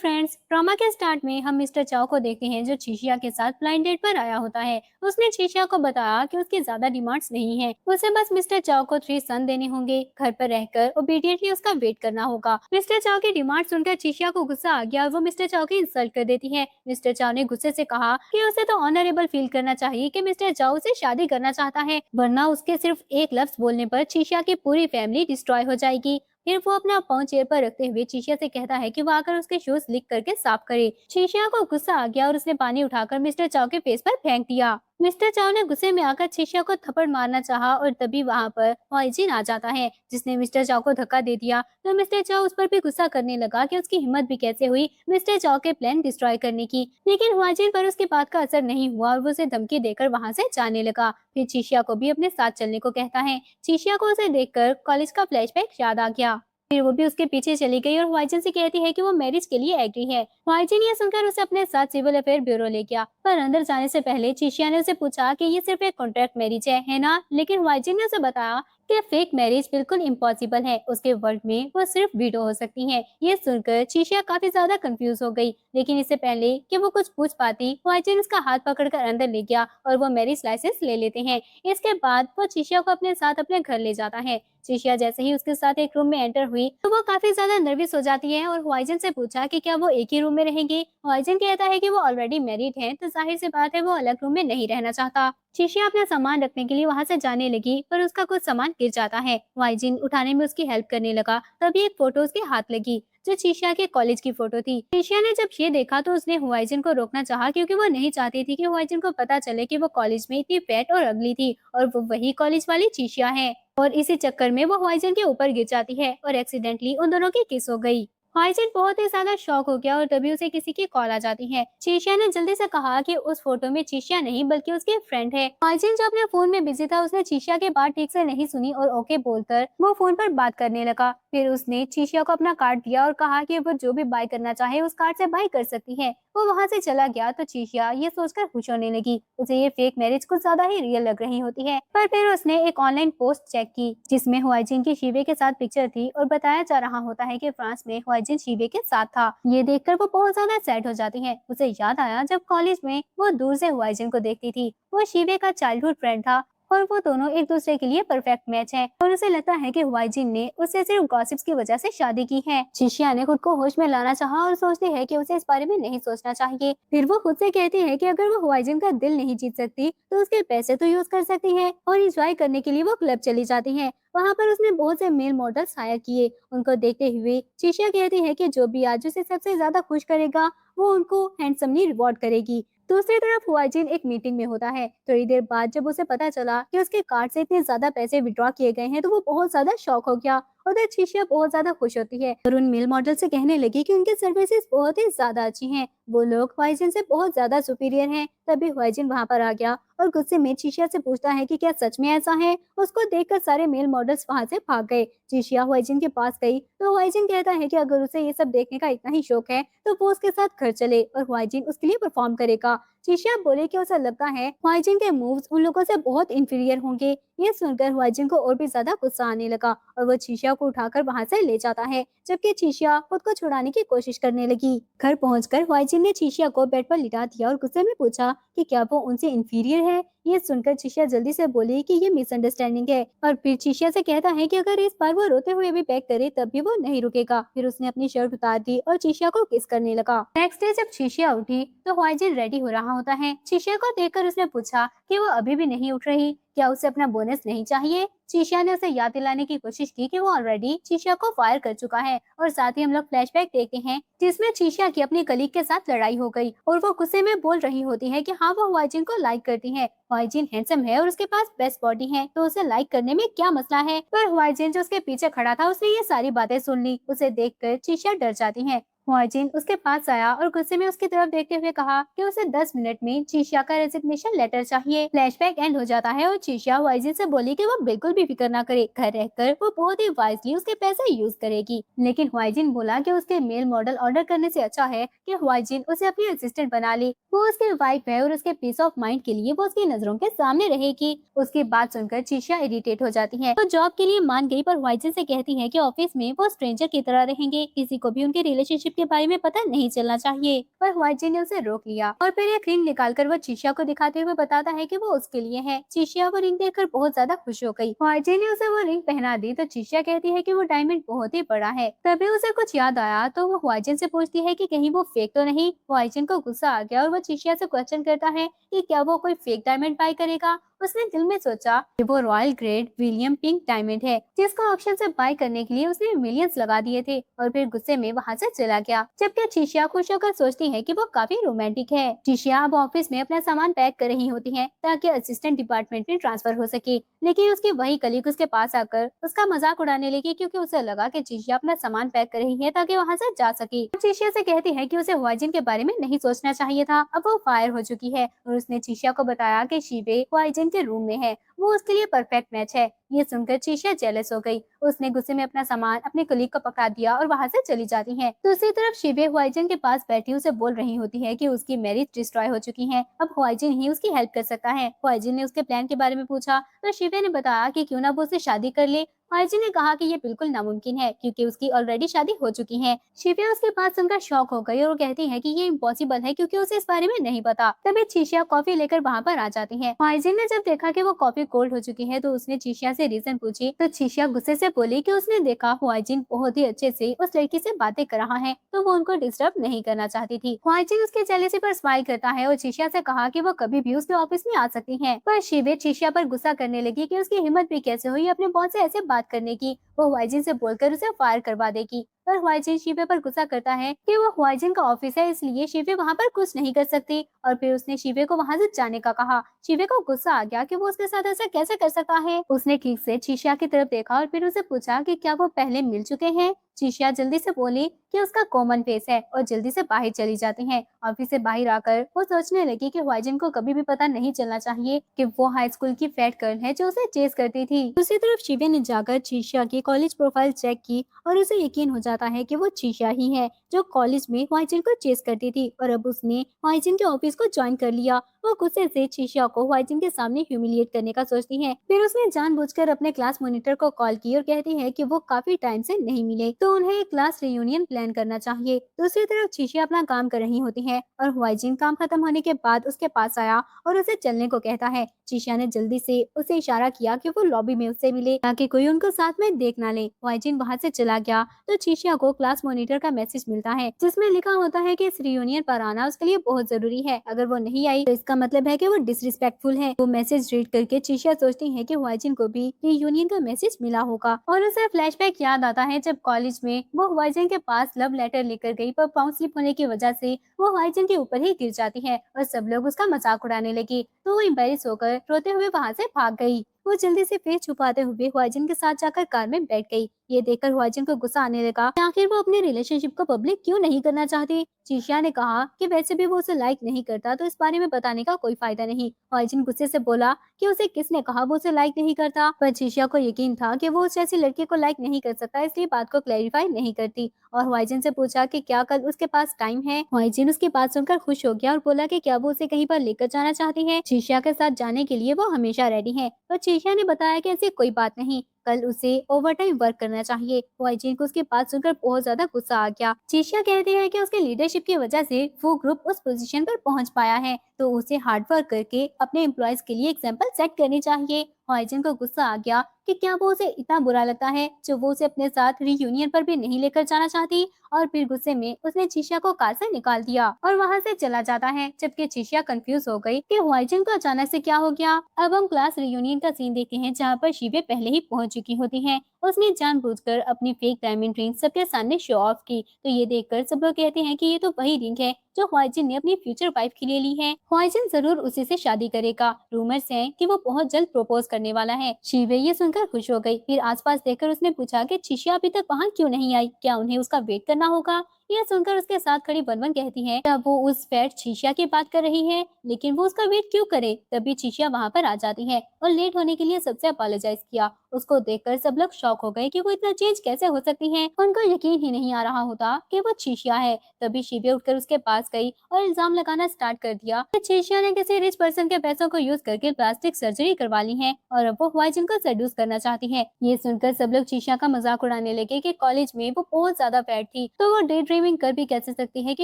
Friends, drama के start में हम मिस्टर चाओ को देखते हैं जो चीशिया के साथ ब्लाइंड डेट पर आया होता है। उसने चीशिया को बताया कि उसकी ज्यादा डिमांड्स नहीं है, उसे बस मिस्टर चाओ को 3 सन देने होंगे, घर पर रहकर ओबीडियंटली उसका वेट करना होगा। मिस्टर चाओ की डिमांड सुनकर चीशिया को गुस्सा आ गया और वो मिस्टर चाओ की इंसल्ट कर देती है। मिस्टर चाओ ने गुस्से से कहा कि उसे तो ऑनरेबल फील करना चाहिए कि मिस्टर चाओ उसे शादी करना चाहता है, वरना उसके सिर्फ एक लफ्ज बोलने पर चीशिया की पूरी फैमिली डिस्ट्रॉय हो जाएगी। फिर वो अपना पाँव चेयर पर रखते हुए चीशिया से कहता है कि वो आकर उसके शूज लिक करके साफ करे। चीशिया को गुस्सा आ गया और उसने पानी उठाकर मिस्टर चाओ के फेस पर फेंक दिया। मिस्टर चाओ ने गुस्से में आकर चीशिया को थप्पड़ मारना चाहा और तभी वहां पर वाइजिन आ जाता है, जिसने मिस्टर चाओ को धक्का दे दिया। तो मिस्टर चाओ उस पर भी गुस्सा करने लगा कि उसकी हिम्मत भी कैसे हुई मिस्टर चाओ के प्लान डिस्ट्रॉय करने की। लेकिन वाइजिन पर उसकी बात का असर नहीं हुआ और वो उसे धमकी देकर वहां से जाने लगा। फिर चीशिया को भी अपने साथ चलने को कहता है। चीशिया को उसे देखकर कॉलेज का फ्लैशबैक याद आ गया। फिर वो भी उसके पीछे चली गई और वाइजन से कहती है कि वो मैरिज के लिए एग्री है। वाइजन ये सुनकर उसे अपने साथ सिविल अफेयर ब्यूरो ले गया, पर अंदर जाने से पहले चीशिया ने उसे पूछा कि ये सिर्फ एक कॉन्ट्रैक्ट मैरिज है ना? लेकिन वाइजन ने उसे बताया कि फेक मैरिज बिल्कुल इम्पॉसिबल है, उसके वर्ल्ड में वो सिर्फ विडो हो सकती है। ये सुनकर चीशिया काफी ज्यादा कंफ्यूज हो गई, लेकिन इससे पहले कि वो कुछ पूछ पाती, वाइजन उसका हाथ पकड़कर अंदर ले गया और वो मैरिज लाइसेंस ले लेते हैं। इसके बाद वो चीशिया को अपने साथ अपने घर ले जाता है। चीशिया जैसे ही उसके साथ एक रूम में एंटर हुई तो वो काफी ज्यादा नर्वस हो जाती है और हुआइजन से पूछा कि क्या वो एक ही रूम में रहेंगे। हुआइजन कहता है कि वो ऑलरेडी मैरिड हैं, तो जाहिर सी बात है वो अलग रूम में नहीं रहना चाहता। चीशिया अपना सामान रखने के लिए वहां से जाने लगी, पर उसका कुछ सामान गिर जाता है। हुआइजन उठाने में उसकी हेल्प करने लगा, तभी एक फोटो उसके हाथ लगी जो चीशिया के कॉलेज की फोटो थी। चीशिया ने जब ये देखा तो उसने हुआइजन को रोकना चाहा, क्योंकि वो नहीं चाहती थी कि हुआइजन को पता चले कि वो कॉलेज में इतनी फैट और अगली थी और वो वही कॉलेज वाली चीशिया है। और इसी चक्कर में वो हुआइजन के ऊपर गिर जाती है और एक्सीडेंटली उन दोनों की किस हो गई। हुआइजन बहुत ही ज्यादा शॉक हो गया और तभी उसे किसी की कॉल आ जाती है। चीशिया ने जल्दी से कहा कि उस फोटो में चीशिया नहीं बल्कि उसकी फ्रेंड है। हुआइजन जो अपने फोन में बिजी था, उसने चीशिया के बात ठीक से नहीं सुनी और ओके बोलकर वो फोन पर बात करने लगा। फिर उसने चीशिया को अपना कार्ड दिया और कहा कि वो जो भी बाय करना चाहे उस कार्ड से बाय कर सकती है। वो वहां से चला गया तो चीशिया ये सोचकर खुश होने लगी, उसे ये फेक मैरिज कुछ ज्यादा ही रियल लग रही होती है। पर फिर उसने एक ऑनलाइन पोस्ट चेक की जिसमें हुआइजिन की शीवे के साथ पिक्चर थी और बताया जा रहा होता है कि फ्रांस में हुआइजिन शीवे के साथ था। ये देखकर वो बहुत ज्यादा सैड हो जाती है। उसे याद आया जब कॉलेज में वो दूर से हुआइजिन को देखती थी, वो शीवे का चाइल्डहुड फ्रेंड था और वो दोनों एक दूसरे के लिए परफेक्ट मैच है। और उसे लगता है कि हुआइजिन ने उससे सिर्फ गॉसिप्स की वजह से शादी की है। शिशिया ने खुद को होश में लाना चाहा और सोचती है कि उसे इस बारे में नहीं सोचना चाहिए। फिर वो खुद से कहती है कि अगर वो हुआइजिन का दिल नहीं जीत सकती तो उसके पैसे तो यूज कर सकती है और इंजॉय करने के लिए वो क्लब चली जाती है। वहाँ पर उसने बहुत से मेल मॉडल्स हायर किए। उनको देखते हुए शिशिया कहती है कि जो भी आज उसे सबसे ज्यादा खुश करेगा वो उनको हैंडसमली रिवॉर्ड करेगी। दूसरी तरफ हुआजिन एक मीटिंग में होता है। थोड़ी देर बाद जब उसे पता चला कि उसके कार्ड से इतने ज्यादा पैसे विड्रॉ किए गए हैं तो वो बहुत ज्यादा शॉक हो गया। उधर शिशिया बहुत ज्यादा खुश होती है और उन मेल मॉडल से कहने लगी कि उनके सर्विसेज बहुत ही ज्यादा अच्छी हैं, वो लोग हुआजिन से बहुत ज्यादा सुपीरियर हैं। तभी हुआजिन वहां पर आ गया और गुस्से में शिशिया से पूछता है कि क्या सच में ऐसा है। उसको देखकर सारे मेल मॉडल्स वहां से भाग गए। शिशिया हुआजिन के पास गई तो हुआजिन कहता है कि अगर उसे ये सब देखने का इतना ही शौक है तो वो उसके साथ घर चले और हुआजिन उसके लिए परफॉर्म करेगा। शिशिया बोले कि उसे लगता है हुआजिन के मूव्स उन लोगों से बहुत इंफीरियर होंगे। ये सुनकर हुआजिन को और भी ज्यादा गुस्सा आने लगा और वो शिशिया को उठाकर वहां से ले जाता है, जबकि शिशिया खुद को छुड़ाने की कोशिश करने लगी। घर पहुंचकर हुआजिन ने शिशिया को बेड पर लिटा दिया और गुस्से में पूछा कि क्या वो उनसे इंफीरियर है। ये सुनकर शिशिया जल्दी से बोली कि ये मिसअंडरस्टैंडिंग है और फिर शिशिया से कहता है कि अगर इस बार वो रोते हुए भी बैक करे तब भी वो नहीं रुकेगा। फिर उसने अपनी शर्ट उतार दी और शिशिया को किस करने लगा। नेक्स्ट डे जब शिशिया उठी तो हुआजिन रेडी हो रहा होता है। शिशिया को देखकर उसने पूछा कि वो अभी भी नहीं उठ रही, क्या उसे अपना बोनस नहीं चाहिए। शिशिया ने उसे याद दिलाने की कोशिश की कि वो ऑलरेडी शिशिया को फायर कर चुका है और साथ ही हम लोग फ्लैशबैक देखते हैं जिसमें शिशिया की अपनी कलीग के साथ लड़ाई हो गई और वो गुस्से में बोल रही होती है कि हाँ वो हुआजिन को लाइक करती है। हुआजिन हैंडसम है और उसके पास बेस्ट बॉडी है तो उसे लाइक करने में क्या मसला है। पर हुआजिन जो उसके पीछे खड़ा था उसने ये सारी बातें सुन ली। उसे देखकर शिशिया डर जाती है। हुआजिन उसके पास आया और गुस्से में उसकी तरफ देखते हुए कहा कि उसे 10 मिनट में शिशिया का रेजिग्नेशन लेटर चाहिए। फ्लैशबैक एंड हो जाता है और शिशिया हुआजिन से बोली कि वो बिल्कुल भी फिक्र ना करे, घर रहकर वो बहुत ही वाइजली उसके पैसे यूज करेगी। लेकिन हुआजिन बोला कि उसके मेल मॉडल ऑर्डर करने से अच्छा है कि हुआजिन उसे अपनी असिस्टेंट बना ले। वो उसकी वाइफ है और उसके पीस ऑफ माइंड के लिए वो उसकी नजरों के सामने रहेगी। उसकी बात सुनकर शिशिया इरिटेट हो जाती है। वो जॉब के लिए मान गई पर हुआजिन से कहती है कि ऑफिस में वो स्ट्रेंजर की तरह रहेंगे, किसी को भी उनके रिलेशनशिप के बारे में पता नहीं चलना चाहिए, पर हुआइजिन ने उसे रोक लिया और फिर एक रिंग निकालकर वो चीशिया को दिखाते हुए बताता है कि वो उसके लिए है। चीशिया वो रिंग देखकर बहुत ज्यादा खुश हो गई। हुआइजिन ने उसे वो रिंग पहना दी तो चीशिया कहती है कि वो डायमंड बहुत ही बड़ा है। तभी उसे कुछ याद आया तो वो हुआइजिन से पूछती है कि कहीं वो फेक तो नहीं। हुआइजिन को गुस्सा आ गया और वो चीशिया से क्वेश्चन करता है कि क्या वो कोई फेक डायमंड बाय करेगा। उसने दिल में सोचा कि वो royal grade William pink diamond है जिसको ऑक्शन से बाय करने के लिए उसने मिलियंस लगा दिए थे, और फिर गुस्से में वहाँ से चला गया। जबकि चीशिया खुश होकर सोचती है कि वो काफी रोमांटिक है। चीशिया अब ऑफिस में अपना सामान पैक कर रही होती है ताकि असिस्टेंट डिपार्टमेंट में ट्रांसफर हो सके, लेकिन उसकी वही कलीग उसके पास आकर उसका मजाक उड़ाने लगी क्योंकि उसे लगा कि चीशिया अपना सामान पैक कर रही है ताकि वहाँ से जा सके। चीशिया से कहती है कि उसे हुआइजिन के बारे में नहीं सोचना चाहिए था, अब वो फायर हो चुकी है। और उसने चीशिया को बताया कि शीबे हुआइजिन के रूम में है, वो उसके लिए परफेक्ट मैच है। ये सुनकर चीशिया जेलस हो गई। उसने गुस्से में अपना सामान अपने कलीग को पकड़ा दिया और वहाँ से चली जाती है। दूसरी तरफ शीबे हुआइजिन के पास बैठी उसे बोल रही होती है कि उसकी मैरिज डिस्ट्रॉय हो चुकी है, अब हुआइजिन ही उसकी हेल्प कर सकता है। हुआइजिन ने उसके प्लान के बारे में पूछा तो शीबे ने बताया कि क्यों ना वो उससे शादी कर ले। हुआइजिन ने कहा कि ये बिल्कुल नामुमकिन है क्योंकि उसकी ऑलरेडी शादी हो चुकी है। शीबे उसके बात सुनकर शॉक हो गई और वो कहती है कि ये इम्पॉसिबल है क्योंकि उसे इस बारे में नहीं पता। तभी चीशिया कॉफी लेकर वहाँ पर आ जाती है। हुआइजिन ने जब देखा कि वो कॉफी कोल्ड हो चुकी है तो उसने चीशिया से रीजन पूछी तो चीशिया गुस्से से बोली कि उसने देखा हुआइजिन बहुत ही अच्छे से उस लड़की से बातें कर रहा है तो वो उनको डिस्टर्ब नहीं करना चाहती थी। हुआइजिन उसके जेलसी पर स्माइल करता है और चीशिया से कहा कि वो कभी भी उसके ऑफिस में आ सकती है। पर शीबे चीशिया पर गुस्सा करने लगी कि उसकी हिम्मत भी कैसे हुई अपने बॉस से ऐसे बात करने की, वो हुआइजिन से बोलकर उसे फायर करवा देगी। पर हुआइजिन शीबे पर गुस्सा करता है कि वो हुआइजिन का ऑफिस है इसलिए शीबे वहाँ पर कुछ नहीं कर सकती, और फिर उसने शीबे को वहाँ से जाने का कहा। शीबे को गुस्सा आ गया कि वो उसके साथ ऐसा कैसे कर सकता है। उसने ठीक से चीशिया की तरफ देखा और फिर उसे पूछा कि क्या वो पहले मिल चुके हैं। चीशिया जल्दी से बोली कि उसका कॉमन फेस है और जल्दी से बाहर चली जाती है। ऑफिस से बाहर आकर वो सोचने लगी कि हुआइजिन को कभी भी पता नहीं चलना चाहिए कि वो हाई स्कूल की फैट गर्ल है जो उसे चेस करती थी। दूसरी तरफ शिवे ने जाकर चीशिया की कॉलेज प्रोफाइल चेक की और उसे यकीन हो जाता है कि वो चीशिया ही है जो कॉलेज में हुआइजिन को चेस करती थी, और अब उसने हुआइजिन के ऑफिस को ज्वाइन कर लिया। वो गुस्से से चीशिया को हुआइजिन के सामने ह्यूमिलिएट करने का सोचती है। फिर उसने जानबूझकर अपने क्लास मॉनिटर को कॉल की और कहती है कि वो काफी टाइम से नहीं मिले तो उन्हें एक क्लास रियूनियन प्लान करना चाहिए। दूसरी तरफ चीशिया अपना काम कर रही होती है और हुआइजिन काम खत्म होने के बाद उसके पास आया और उसे चलने को कहता है। चीशिया ने जल्दी से उसे इशारा किया कि वो लॉबी में उससे मिले ताकि कोई उनको साथ में देख ना ले। हुआइजिन वहाँ से चला गया तो चीशिया को क्लास मॉनिटर का मैसेज मिलता है जिसमें लिखा होता है कि इस रियूनियन पर आना उसके लिए बहुत जरूरी है, अगर वो नहीं आई तो इसका मतलब है कि वो डिसरिस्पेक्टफुल है। वो मैसेज रीड करके चीशिया सोचती है कि हुआइजिन को भी रियूनियन का मैसेज मिला होगा और उसे फ्लैशबैक याद आता है जब कॉलेज में वो हुआइजिन के पास लव लेटर लेकर गई पर पाँव स्लिप होने की वजह से वो हुआइजिन के ऊपर ही गिर जाती है और सब लोग उसका मजाक उड़ाने लगे तो वो एम्बेरस होकर रोते हुए वहाँ से भाग गई। वो जल्दी से फेस छुपाते हुए हुआइजिन के साथ जाकर कार में बैठ गई। ये देखकर हुआइजिन को गुस्सा आने लगा कि आखिर वो अपने रिलेशनशिप को पब्लिक क्यों नहीं करना चाहती। चीशिया ने कहा कि वैसे भी वो उसे लाइक नहीं करता तो इस बारे में बताने का कोई फायदा नहीं। हुआइजिन गुस्से से बोला कि उसे किसने कहा वो उसे लाइक नहीं करता, पर चीशिया को यकीन था कि वो उस जैसी लड़की को लाइक नहीं कर सकता इसलिए बात को क्लैरिफाई नहीं करती और हुआइजिन से पूछा कि क्या कल उसके पास टाइम है। हुआइजिन उसकी बात सुनकर खुश हो गया और बोला कि क्या वो उसे कहीं पर लेकर जाना चाहती है। चीशिया के साथ जाने के लिए वो हमेशा रेडी है, पर चीशिया ने बताया कि ऐसी कोई बात नहीं, कल उसे ओवरटाइम वर्क करना चाहिए। हुआइजिन को उसकी बात सुनकर बहुत ज्यादा गुस्सा आ गया। चीशिया कहती है कि उसके लीडरशिप की वजह से वो ग्रुप उस पोजीशन पर पहुंच पाया है तो उसे हार्ड वर्क करके अपने एम्प्लॉयज के लिए एग्जाम्पल सेट करनी चाहिए। हुआइजिन को गुस्सा आ गया कि क्या वो उसे इतना बुरा लगता है जो वो उसे अपने साथ रियूनियन पर भी नहीं लेकर जाना चाहती, और फिर गुस्से में उसने चीशिया को कार से निकाल दिया और वहाँ से चला जाता है। जबकि चीशिया कंफ्यूज हो गई कि हुआइजिन को अचानक से क्या हो गया। अब हम क्लास रियूनियन का सीन देखते हैं जहाँ पर शीबे पहले ही पहुंच चुकी होती है। उसने जानबूझकर अपनी फेक डायमंड रिंग सबके सामने शो ऑफ की तो ये देखकर सब लोग कहते हैं कि ये तो वही रिंग है जो हुआइजिन ने अपनी फ्यूचर वाइफ के लिए ली है। हुआइजिन जरूर उसी से शादी करेगा। रूमर्स हैं कि वो बहुत जल्द प्रपोज करने वाला है। शीबे ये सुनकर खुश हो गई। फिर आसपास देखकर उसने पूछा कि चीशिया अभी तक वहाँ क्यों नहीं आई, क्या उन्हें उसका वेट करना होगा। यह सुनकर उसके साथ खड़ी बनवन कहती है क्या वो उस फैट चीशिया की बात कर रही है, लेकिन वो उसका वेट क्यों करे। तभी चीशिया वहाँ पर आ जाती है और लेट होने के लिए सबसे अपोलोजाइज किया। उसको देखकर सब लोग शॉक हो गए कि वो इतना चेंज कैसे हो सकती है। उनको यकीन ही नहीं आ रहा होता कि वो चीशिया है। तभी शीबे उठकर उसके पास गई और इल्जाम लगाना स्टार्ट कर दिया कि चीशिया ने किसी रिच पर्सन के पैसों को यूज करके प्लास्टिक सर्जरी करवा ली है और अब वो हुआइजिन को सेड्यूस करना चाहती है। ये सुनकर सब लोग चीशिया का मजाक उड़ाने लगे कि कॉलेज में वो बहुत ज्यादा फैट थी तो वो डे ड्रीम क्लेमिंग कर भी कैसे सकती है कि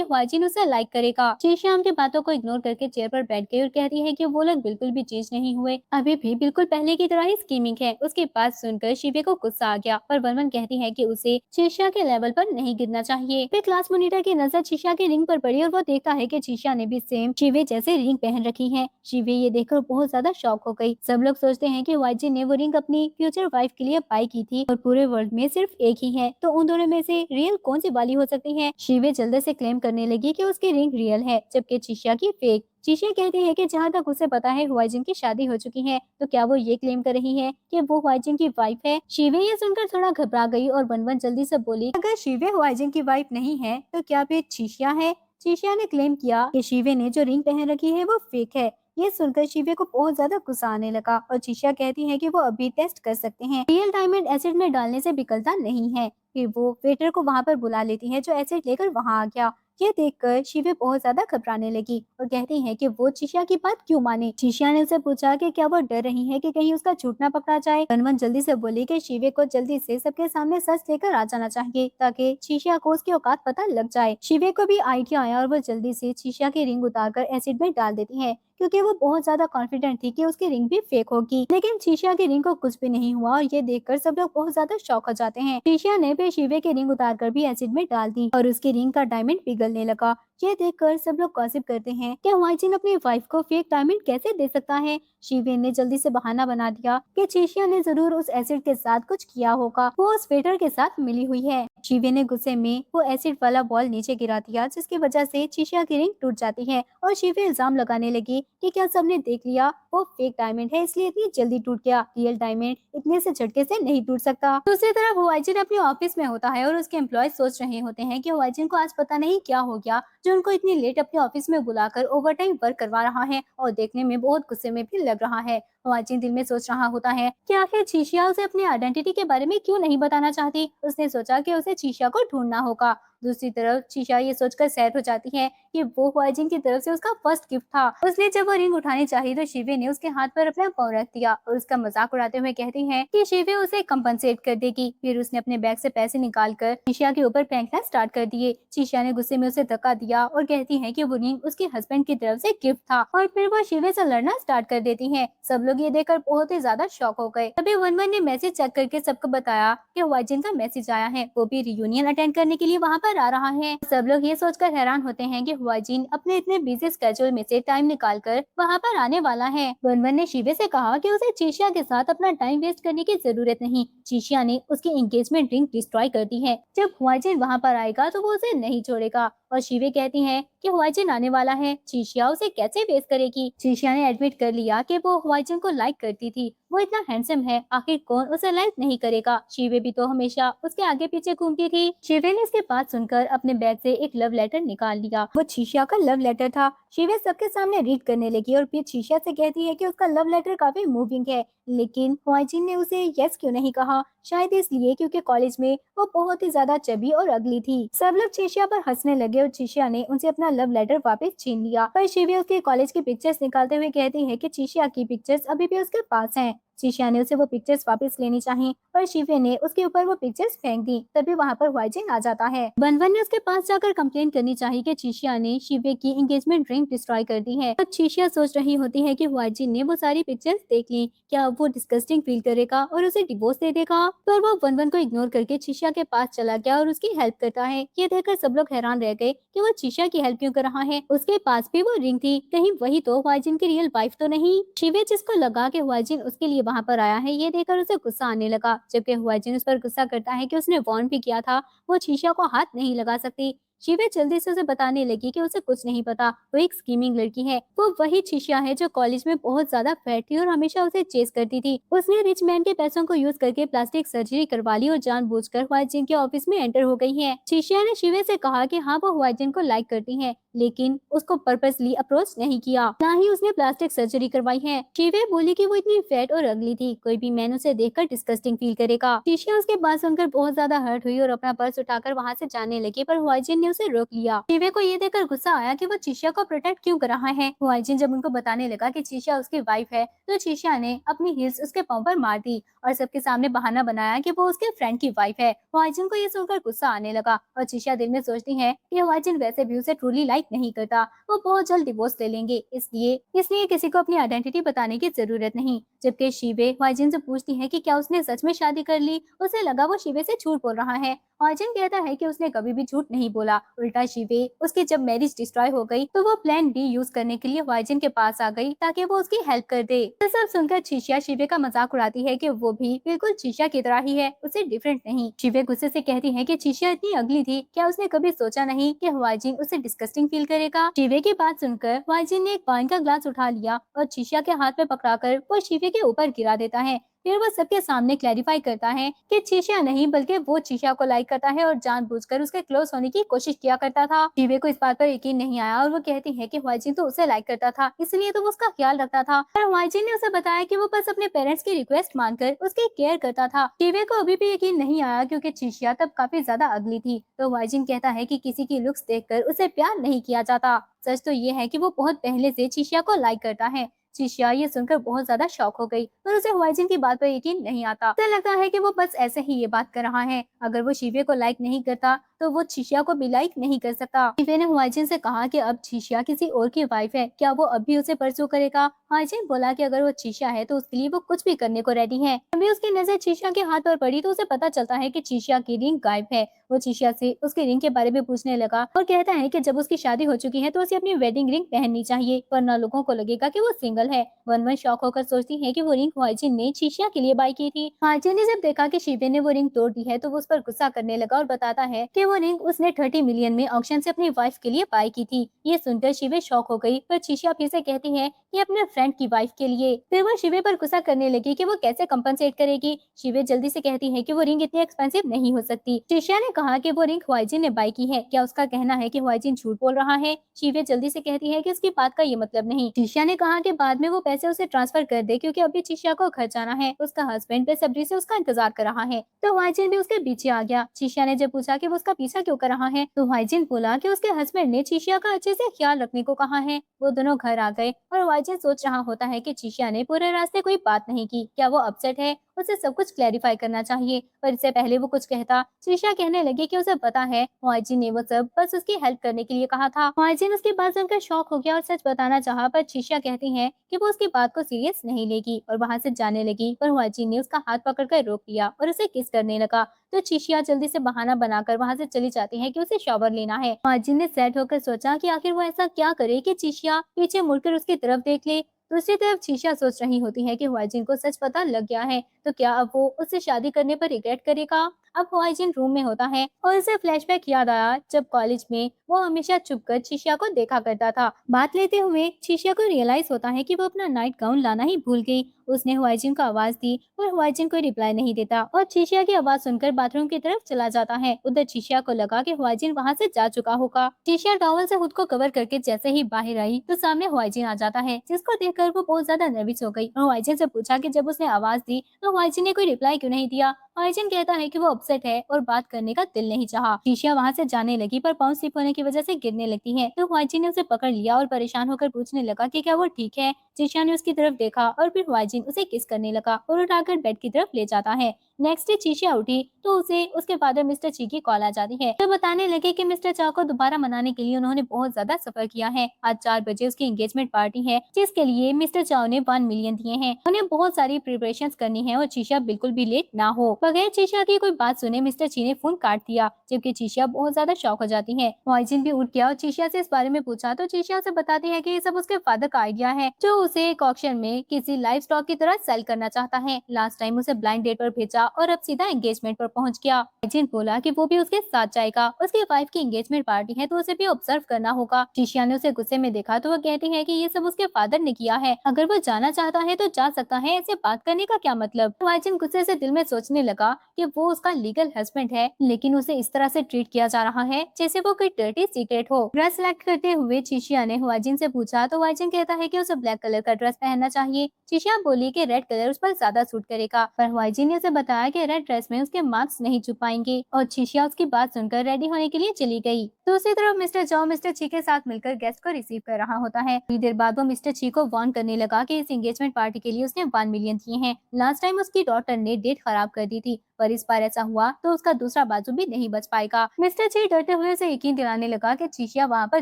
हुआजिन उसे लाइक करेगा। शीशिया उनकी बातों को इग्नोर करके चेयर पर बैठ गई और कहती है कि वो लोग बिल्कुल भी चेंज नहीं हुए, अभी भी बिल्कुल पहले की तरह ही स्कीमिंग है। उसकी बात सुनकर शिवे को गुस्सा आ गया, पर वनवन कहती है कि उसे शीशिया के लेवल पर नहीं गिरना चाहिए। फिर क्लास मॉनिटर की नजर शीशिया की रिंग पर पड़ी और वो देखता है कि शीशिया ने भी सेम शिवे जैसे रिंग पहन रखी है। शिवे ये देखकर बहुत ज्यादा शॉक हो गई। सब लोग सोचते हैं कि वाईजी ने वो रिंग अपनी फ्यूचर वाइफ के लिए बाई की थी और पूरे वर्ल्ड में सिर्फ एक ही है, तो उन दोनों में से रियल कौन सी वाली हो सकती है। शिवे जल्दी से क्लेम करने लगी कि उसकी रिंग रियल है जबकि शीशिया की फेक। शीशिया कहती है कि जहाँ तक उसे पता है हुआजिन की शादी हो चुकी है, तो क्या वो ये क्लेम कर रही है कि वो हुआजिन की वाइफ है। शिवे ये सुनकर थोड़ा घबरा गई और वनवन जल्दी से बोली, अगर शिवे हुआजिन की वाइफ नहीं है तो क्या फिर शीशिया है। शीशिया ने क्लेम किया कि शिवे ने जो रिंग पहन रखी है वो फेक है। ये सुनकर शिवे को बहुत ज्यादा गुस्सा आने लगा और शीशिया कहती है कि वो अभी टेस्ट कर सकते हैं, रियल डायमंड एसिड में डालने से पिघलता नहीं है। फिर वो वेटर को वहाँ पर बुला लेती है जो एसिड लेकर वहाँ आ गया। ये देखकर शिवे बहुत ज्यादा घबराने लगी और कहती है कि वो शीशिया की बात क्यों माने। शीशिया ने उसे पूछा कि क्या वो डर रही है कि कहीं उसका झूठ ना पकड़ा जाए। कनवन जल्दी से बोली कि शिवे को जल्दी से सबके सामने सच लेकर आ जाना चाहिए ताकि शीशिया को उसकी औकात पता लग जाए। शिवे को भी आइडिया आया और वो जल्दी से शीशिया की रिंग उतारकर एसिड में डाल देती है क्योंकि वो बहुत ज्यादा कॉन्फिडेंट थी कि उसकी रिंग भी फेक होगी। लेकिन शीशिया की रिंग को कुछ भी नहीं हुआ और ये देखकर सब लोग बहुत ज्यादा शॉक हो जाते हैं। शीशिया ने फिर शिवे की रिंग उतारकर भी एसिड में डाल दी और उसकी रिंग का डायमंड पिघलने लगा। ये देखकर सब लोग गॉसिप करते हैं कि हुआजिन अपनी वाइफ को फेक डायमंड कैसे दे सकता है। शिवे ने जल्दी से बहाना बना दिया कि शीशिया ने जरूर उस एसिड के साथ कुछ किया होगा, वो उस वेटर के साथ मिली हुई है। शिवे ने गुस्से में वो एसिड वाला बॉल नीचे गिरा दिया जिसकी वजह से शीशिया की रिंग टूट जाती है और शिवे इल्जाम लगाने लगी कि क्या सबने देख लिया, वो फेक डायमंड है इसलिए इतनी जल्दी टूट गया, रियल डायमंड इतने से झटके से नहीं टूट सकता। दूसरी तरफ हुआजिन अपने ऑफिस में होता है और उसके एम्प्लॉय सोच रहे होते हैं कि हुआजिन को आज पता नहीं क्या हो गया जो उनको इतनी लेट अपने ऑफिस में बुलाकर ओवरटाइम वर्क करवा रहा है और देखने में बहुत गुस्से में भी लग रहा है। हुआजिन दिल में सोच रहा होता है कि आखिर शीशिया उसे अपनी आइडेंटिटी के बारे में क्यों नहीं बताना चाहती। उसने सोचा कि उसे शीशिया को ढूंढना होगा। दूसरी तरफ शीशिया ये सोचकर सैड हो जाती है कि वो हुआजिन की तरफ से उसका फर्स्ट गिफ्ट था। उसने जब वो रिंग उठानी चाहिए तो शिवे ने उसके हाथ पर अपना पाँव रख दिया और उसका मजाक उड़ाते हुए कहती है कि शिवे उसे कंपनसेट कर देगी। फिर उसने अपने बैग से पैसे निकालकर शीशिया के ऊपर फेंकना स्टार्ट कर दिए। शीशिया ने गुस्से में उसे धक्का दिया और कहती है कि वो रिंग उसके हस्बैंड की तरफ से गिफ्ट था और फिर वो शिवे से लड़ना स्टार्ट कर देती है। सब लोग ये देखकर बहुत ही ज्यादा शॉक हो गए। तभी वनवन ने मैसेज चेक करके सबको बताया कि हुआजिन का मैसेज आया है, वो भी रियूनियन अटेंड करने के लिए वहाँ पर आ रहा है। सब लोग ये सोचकर हैरान होते हैं कि हुआजिन अपने इतने बिजी स्केड्यूल में से टाइम निकालकर वहाँ पर आने वाला है। वनवन ने शिवे से कहा कि उसे शीशिया के साथ अपना टाइम वेस्ट करने की जरूरत नहीं, शीशिया ने उसकी एंगेजमेंट रिंग डिस्ट्रॉय कर दी है, जब हुआजिन वहाँ पर आएगा तो वो उसे नहीं छोड़ेगा। और शिवे कहती है कि हुआजिन आने वाला है, शीशिया उसे कैसे फेस करेगी। शीशिया ने एडमिट कर लिया कि वो हुआजिन को लाइक करती थी, वो इतना हैंडसम है, आखिर कौन उसे लाइक नहीं करेगा। शिवे भी तो हमेशा उसके आगे पीछे घूमती थी। शिवे ने इसके बात सुनकर अपने बैग से एक लव लेटर निकाल लिया। वो शीशिया का लव लेटर था। शिवे सबके सामने रीड करने लगी और फिर शीशिया से कहती है कि उसका लव लेटर काफी मूविंग है, लेकिन हुआजिन ने उसे यस क्यों नहीं कहा। शायद इसलिए क्योंकि कॉलेज में वो बहुत ही ज्यादा चबी और अगली थी। सब लोग शीशिया पर हंसने लगे और शीशिया ने उनसे अपना लव लेटर वापस छीन लिया। पर शिवे उसके कॉलेज की पिक्चर्स निकालते हुए कहती है कि शीशिया की पिक्चर्स अभी भी उसके पास हैं। शीशिया ने उसे वो पिक्चर्स वापस लेनी चाहिए और शिवे ने उसके ऊपर वो पिक्चर्स फेंक दी। तभी वहाँ पर हुआजिन आ जाता है। वनवन ने उसके पास जाकर कंप्लेंट करनी चाहिए कि शीशिया ने शिवे की एंगेजमेंट रिंग डिस्ट्रॉय कर दी है। तब शीशिया सोच रही होती है कि हुआजिन ने वो सारी पिक्चर्स देख ली, क्या वो डिस्गस्टिंग फील करेगा और उसे डिवोर्स दे देगा। पर वो वनवन को इग्नोर करके शीशिया के पास चला गया और उसकी हेल्प करता है। ये देखकर सब लोग हैरान रह गए कि वो शीशिया की हेल्प क्यों कर रहा है, उसके पास भी वो रिंग थी, कहीं वही तो हुआजिन की रियल वाइफ तो नहीं। शिवे जिसको लगा कि हुआजिन उसके लिए वहाँ पर आया है, ये देखकर उसे गुस्सा आने लगा, जबकि हुआजिन उस पर गुस्सा करता है कि उसने वार्न भी किया था वो शीशिया को हाथ नहीं लगा सकती। शिवे जल्दी से उसे बताने लगी कि उसे कुछ नहीं पता, वो एक स्कीमिंग लड़की है, वो वही शीशिया है जो कॉलेज में बहुत ज्यादा फैट थी और हमेशा उसे चेस करती थी। उसने रिच मैन के पैसों को यूज करके प्लास्टिक सर्जरी करवा ली और जानबूझकर हुआजिन के ऑफिस में एंटर हो गई है। शीशिया ने शिवे से कहा कि हाँ वो हुआजिन को लाइक करती है, लेकिन उसको पर्पसली अप्रोच नहीं किया, ना ही उसने प्लास्टिक सर्जरी करवाई है। शिवे बोली कि वो इतनी फैट और अगली थी, कोई भी मैन उसे देखकर डिस्गस्टिंग फील करेगा। शीशिया उसके बात सुनकर बहुत ज्यादा हर्ट हुई और अपना पर्स उठाकर वहाँ से जाने लगी, पर हुआजिन ने ने उसे रोक लिया। शिवे को ये देखकर गुस्सा आया कि वो चीशिया को प्रोटेक्ट क्यों कर रहा है। हुआइजिन जब उनको बताने लगा कि चीशिया उसकी वाइफ है तो चीशिया ने अपनी हील्स उसके पाँव पर मार दी और सबके सामने बहाना बनाया कि वो उसके फ्रेंड की वाइफ है। हुआइजिन को ये सुनकर गुस्सा आने लगा और चीशिया दिल में सोचती है कि हुआइजिन वैसे भी उसे ट्रूली लाइक नहीं करता, वो बहुत जल्द डिवोर्स ले लेंगे, इसलिए इसलिए किसी को अपनी आइडेंटिटी बताने की जरूरत नहीं। जबकि शिवे हुआइजिन से पूछती है कि क्या उसने सच में शादी कर ली। उसे लगा वो शिवे से झूठ बोल रहा है। हुआइजिन कहता है कि उसने कभी भी झूठ नहीं बोला, उल्टा शिवे उसकी जब मैरिज डिस्ट्रॉय हो गई तो वो प्लान बी यूज करने के लिए हुआइजिन के पास आ गई ताकि वो उसकी हेल्प कर दे। ये सब सुनकर चीशिया शिवे का मजाक उड़ाती है कि वो भी बिल्कुल चीशिया की तरह ही है, उससे डिफरेंट नहीं। शिवे गुस्से से कहती है कि चीशिया इतनी अगली थी, क्या उसने कभी सोचा नहीं कि हुआइजिन उसे डिस्गस्टिंग फील करेगा। शिवे की बात सुनकर हुआइजिन ने एक वाइन का ग्लास उठा लिया और चीशिया के हाथ में पकड़ाकर वो शिवे के ऊपर गिरा देता है। फिर वो सबके सामने क्लैरिफाई करता है कि चीशिया नहीं बल्कि वो चीशिया को लाइक करता है और जानबूझकर उसके क्लोज होने की कोशिश किया करता था। शिवे को इस बात पर यकीन नहीं आया और वो कहती है कि हुआइजिन तो उसे लाइक करता था, इसलिए तो वो उसका ख्याल रखता था। पर हुआइजिन ने उसे बताया कि वो बस अपने पेरेंट्स की रिक्वेस्ट मानकर उसकी केयर करता था। शिवे को अभी भी यकीन नहीं आया क्योंकि चीशिया तब काफी ज्यादा अगली थी। तो हुआइजिन कहता है कि किसी की लुक्स देखकर उसे प्यार नहीं किया जाता। सच तो ये है कि वो बहुत पहले से चीशिया को लाइक करता है। चीशिया ये सुनकर बहुत ज्यादा शॉक हो गई पर उसे हुआइजिन की बात पर यकीन नहीं आता। उसे लगता है कि वो बस ऐसे ही ये बात कर रहा है। अगर वो शिवे को लाइक नहीं करता तो वो चीशिया को भी लाइक नहीं कर सकता। शिवे ने हुआइजिन से कहा कि अब चीशिया किसी और की वाइफ है, क्या वो अब भी उसे परसू करेगा। हुआइजिन बोला कि अगर वो चीशिया है तो उसके लिए वो कुछ भी करने को रेडी है। अभी उसकी नजर चीशिया के हाथ पर पड़ी तो उसे पता चलता है कि चीशिया की रिंग गायब है। वो चीशिया से उसकी रिंग के बारे में पूछने लगा और कहता है कि जब उसकी शादी हो चुकी है तो उसे अपनी वेडिंग रिंग पहननी चाहिए वरना लोगों को लगेगा कि वो सिंगल है। वन शॉक होकर सोचती है कि वो रिंग हुआइजिन ने चीशिया के लिए बाय की थी। हुआइजिन ने जब देखा कि शिवे ने वो रिंग तोड़ दी है तो वो उस पर गुस्सा करने लगा और बताता है कि वो रिंग उसने 30 मिलियन में ऑक्शन से अपनी वाइफ के लिए बाय की थी। ये सुनकर शिवे शॉक हो गई पर चीशिया फिर से कहती है कि अपने फ्रेंड की वाइफ के लिए। फिर वो शिवे पर गुस्सा करने लगी कि वो कैसे कंपनसेट करेगी। शिवे जल्दी से कहती है कि वो रिंग इतनी एक्सपेंसिव नहीं हो सकती। चीशिया ने कहा कि वो रिंग हुआइजिन ने बाय की है, क्या उसका कहना है कि हुआइजिन झूठ बोल रहा है। शिवे जल्दी से कहती है कि उसकी बात का ये मतलब नहीं। चीशिया ने कहा कि बाद में वो पैसे उसे ट्रांसफर कर दे क्योंकि अभी चीशिया को घर जाना है। उसका हस्बैंड बेसब्री से उसका इंतजार कर रहा है। तो हुआइजिन भी उसके पीछे आ गया। चीशिया ने जब पूछा कि वो उसका पीछा क्यों कर रहा है तो हुआइजिन बोला कि उसके हस्बैंड ने चीशिया का अच्छे से ख्याल रखने को कहा है। वो दोनों घर आ गए और हुआइजिन सोच रहा होता है कि चीशिया ने पूरे रास्ते कोई बात नहीं की, क्या वो अपसेट है, उसे सब कुछ क्लैरिफाई करना चाहिए। पर इससे पहले वो कुछ कहता चीशिया कहने लगी कि उसे पता है हुआइजिन ने वो सब बस उसकी हेल्प करने के लिए कहा था। हुआइजिन उसकी बात सुनकर शॉक हो गया और सच बताना चाहा पर चीशिया कहती है कि वो उसकी बात को सीरियस नहीं लेगी और वहां से जाने लगी। पर हुआइजिन ने उसका हाथ पकड़कर रोक लिया और उसे किस करने लगा। तो चीशिया जल्दी से बहाना बनाकर वहां से चली जाती है कि उसे शॉवर लेना है। हुआइजिन ने सैड होकर सोचा कि आखिर वो ऐसा क्या करे कि चीशिया पीछे मुड़कर उसकी तरफ देख ले। दूसरी तरफ चीशिया सोच रही होती है कि हुआइजिन को सच पता लग गया है तो क्या अब वो उससे शादी करने पर रिग्रेट करेगा। अब हुआइजिन रूम में होता है और उसे फ्लैशबैक याद आया जब कॉलेज में वो हमेशा छुपकर चीशिया को देखा करता था। बात लेते हुए चीशिया को रियलाइज होता है कि वो अपना नाइट गाउन लाना ही भूल गई। उसने हुआइजिन को आवाज दी पर हुआइजिन कोई रिप्लाई नहीं देता और चीशिया की आवाज सुनकर बाथरूम की तरफ चला जाता है। उधर चीशिया को लगा कि हुआइजिन वहां से जा चुका होगा। चीशिया टॉवल से खुद को कवर करके जैसे ही बाहर आई तो सामने हुआइजिन आ जाता है, जिसको देखकर वो बहुत ज्यादा नर्वस हो गई और हुआइजिन से पूछा कि जब उसने आवाज दी तो हुआइजिन ने कोई रिप्लाई क्यों नहीं दिया। हुआइजिन कहता है कि वो अपसेट है और बात करने का दिल नहीं चाहा। चीशिया वहां से जाने लगी पर पाँव स्लिप होने की वजह से गिरने लगती है तो हुआइजिन ने उसे पकड़ लिया और परेशान होकर पूछने लगा कि क्या वो ठीक है। चीशिया ने उसकी तरफ देखा और फिर हुआइजिन उसे किस करने लगा और उठाकर बेड की तरफ ले जाता है। नेक्स्ट डे चीशिया उठी तो उसे उसके फादर मिस्टर ची की कॉल आ जाती है। तो बताने लगे कि मिस्टर चा को दोबारा मनाने के लिए उन्होंने बहुत ज्यादा सफर किया है। आज 4 बजे उसकी एंगेजमेंट पार्टी है जिसके लिए मिस्टर चाओ ने 1 मिलियन दिए हैं। उन्हें बहुत सारी प्रिपरेशंस करनी है और चीशिया बिल्कुल भी लेट ना हो। बगैर चीशिया की कोई बात सुने मिस्टर ची ने फोन काट दिया जबकि चीशिया बहुत ज्यादा शॉक हो जाती है। हुआइजिन भी उठ गया और चीशिया से इस बारे में पूछा तो चीशिया उसे बताती है कि ये सब उसके फादर का आइडिया है जो उसे एक ऑक्शन में किसी लाइव स्टॉक की तरह सेल करना चाहता है। लास्ट टाइम उसे ब्लाइंड डेट पर भेजा और अब सीधा एंगेजमेंट पर पहुंच गया। एजेंट बोला कि वो भी उसके साथ जाएगा, उसकी वाइफ की एंगेजमेंट पार्टी है तो उसे भी ऑब्जर्व करना होगा। चीशिया ने उसे गुस्से में देखा तो वो कहती है कि ये सब उसके फादर ने किया है, अगर वो जाना चाहता है तो जा सकता है, ऐसे बात करने का क्या मतलब। एजेंट गुस्से से दिल में सोचने लगा लगा कि वो उसका लीगल हस्बैंड है, लेकिन उसे इस तरह से ट्रीट किया जा रहा है जैसे वो कोई डर्टी सीक्रेट हो। ड्रेस सिलेक्ट करते हुए चिशिया ने हुआजिन से पूछा तो हुआजिन कहता है कि उसे ब्लैक कलर का ड्रेस पहनना चाहिए। चिशिया बोली कि रेड कलर उस पर ज्यादा सूट करेगा, पर हुआजिन ने उसे बताया कि रेड ड्रेस में उसके मार्क्स नहीं छुप पाएंगे और चिशिया उसकी बात सुनकर रेडी होने के लिए चली गई। दूसरी तरफ मिस्टर चाओ मिस्टर ची के साथ मिलकर गेस्ट को रिसीव कर रहा होता है। थोड़ी देर बाद वो मिस्टर ची को वार्न करने लगा कि इस एंगेजमेंट पार्टी के लिए उसने 1 मिलियन दिए हैं। लास्ट टाइम उसकी डॉटर ने डेट खराब कर दी थी, पर इस बार ऐसा हुआ तो उसका दूसरा बाजू भी नहीं बच पाएगा। मिस्टर ची डरते हुए उसे यकीन दिलाने लगा कि चिशिया वहाँ पर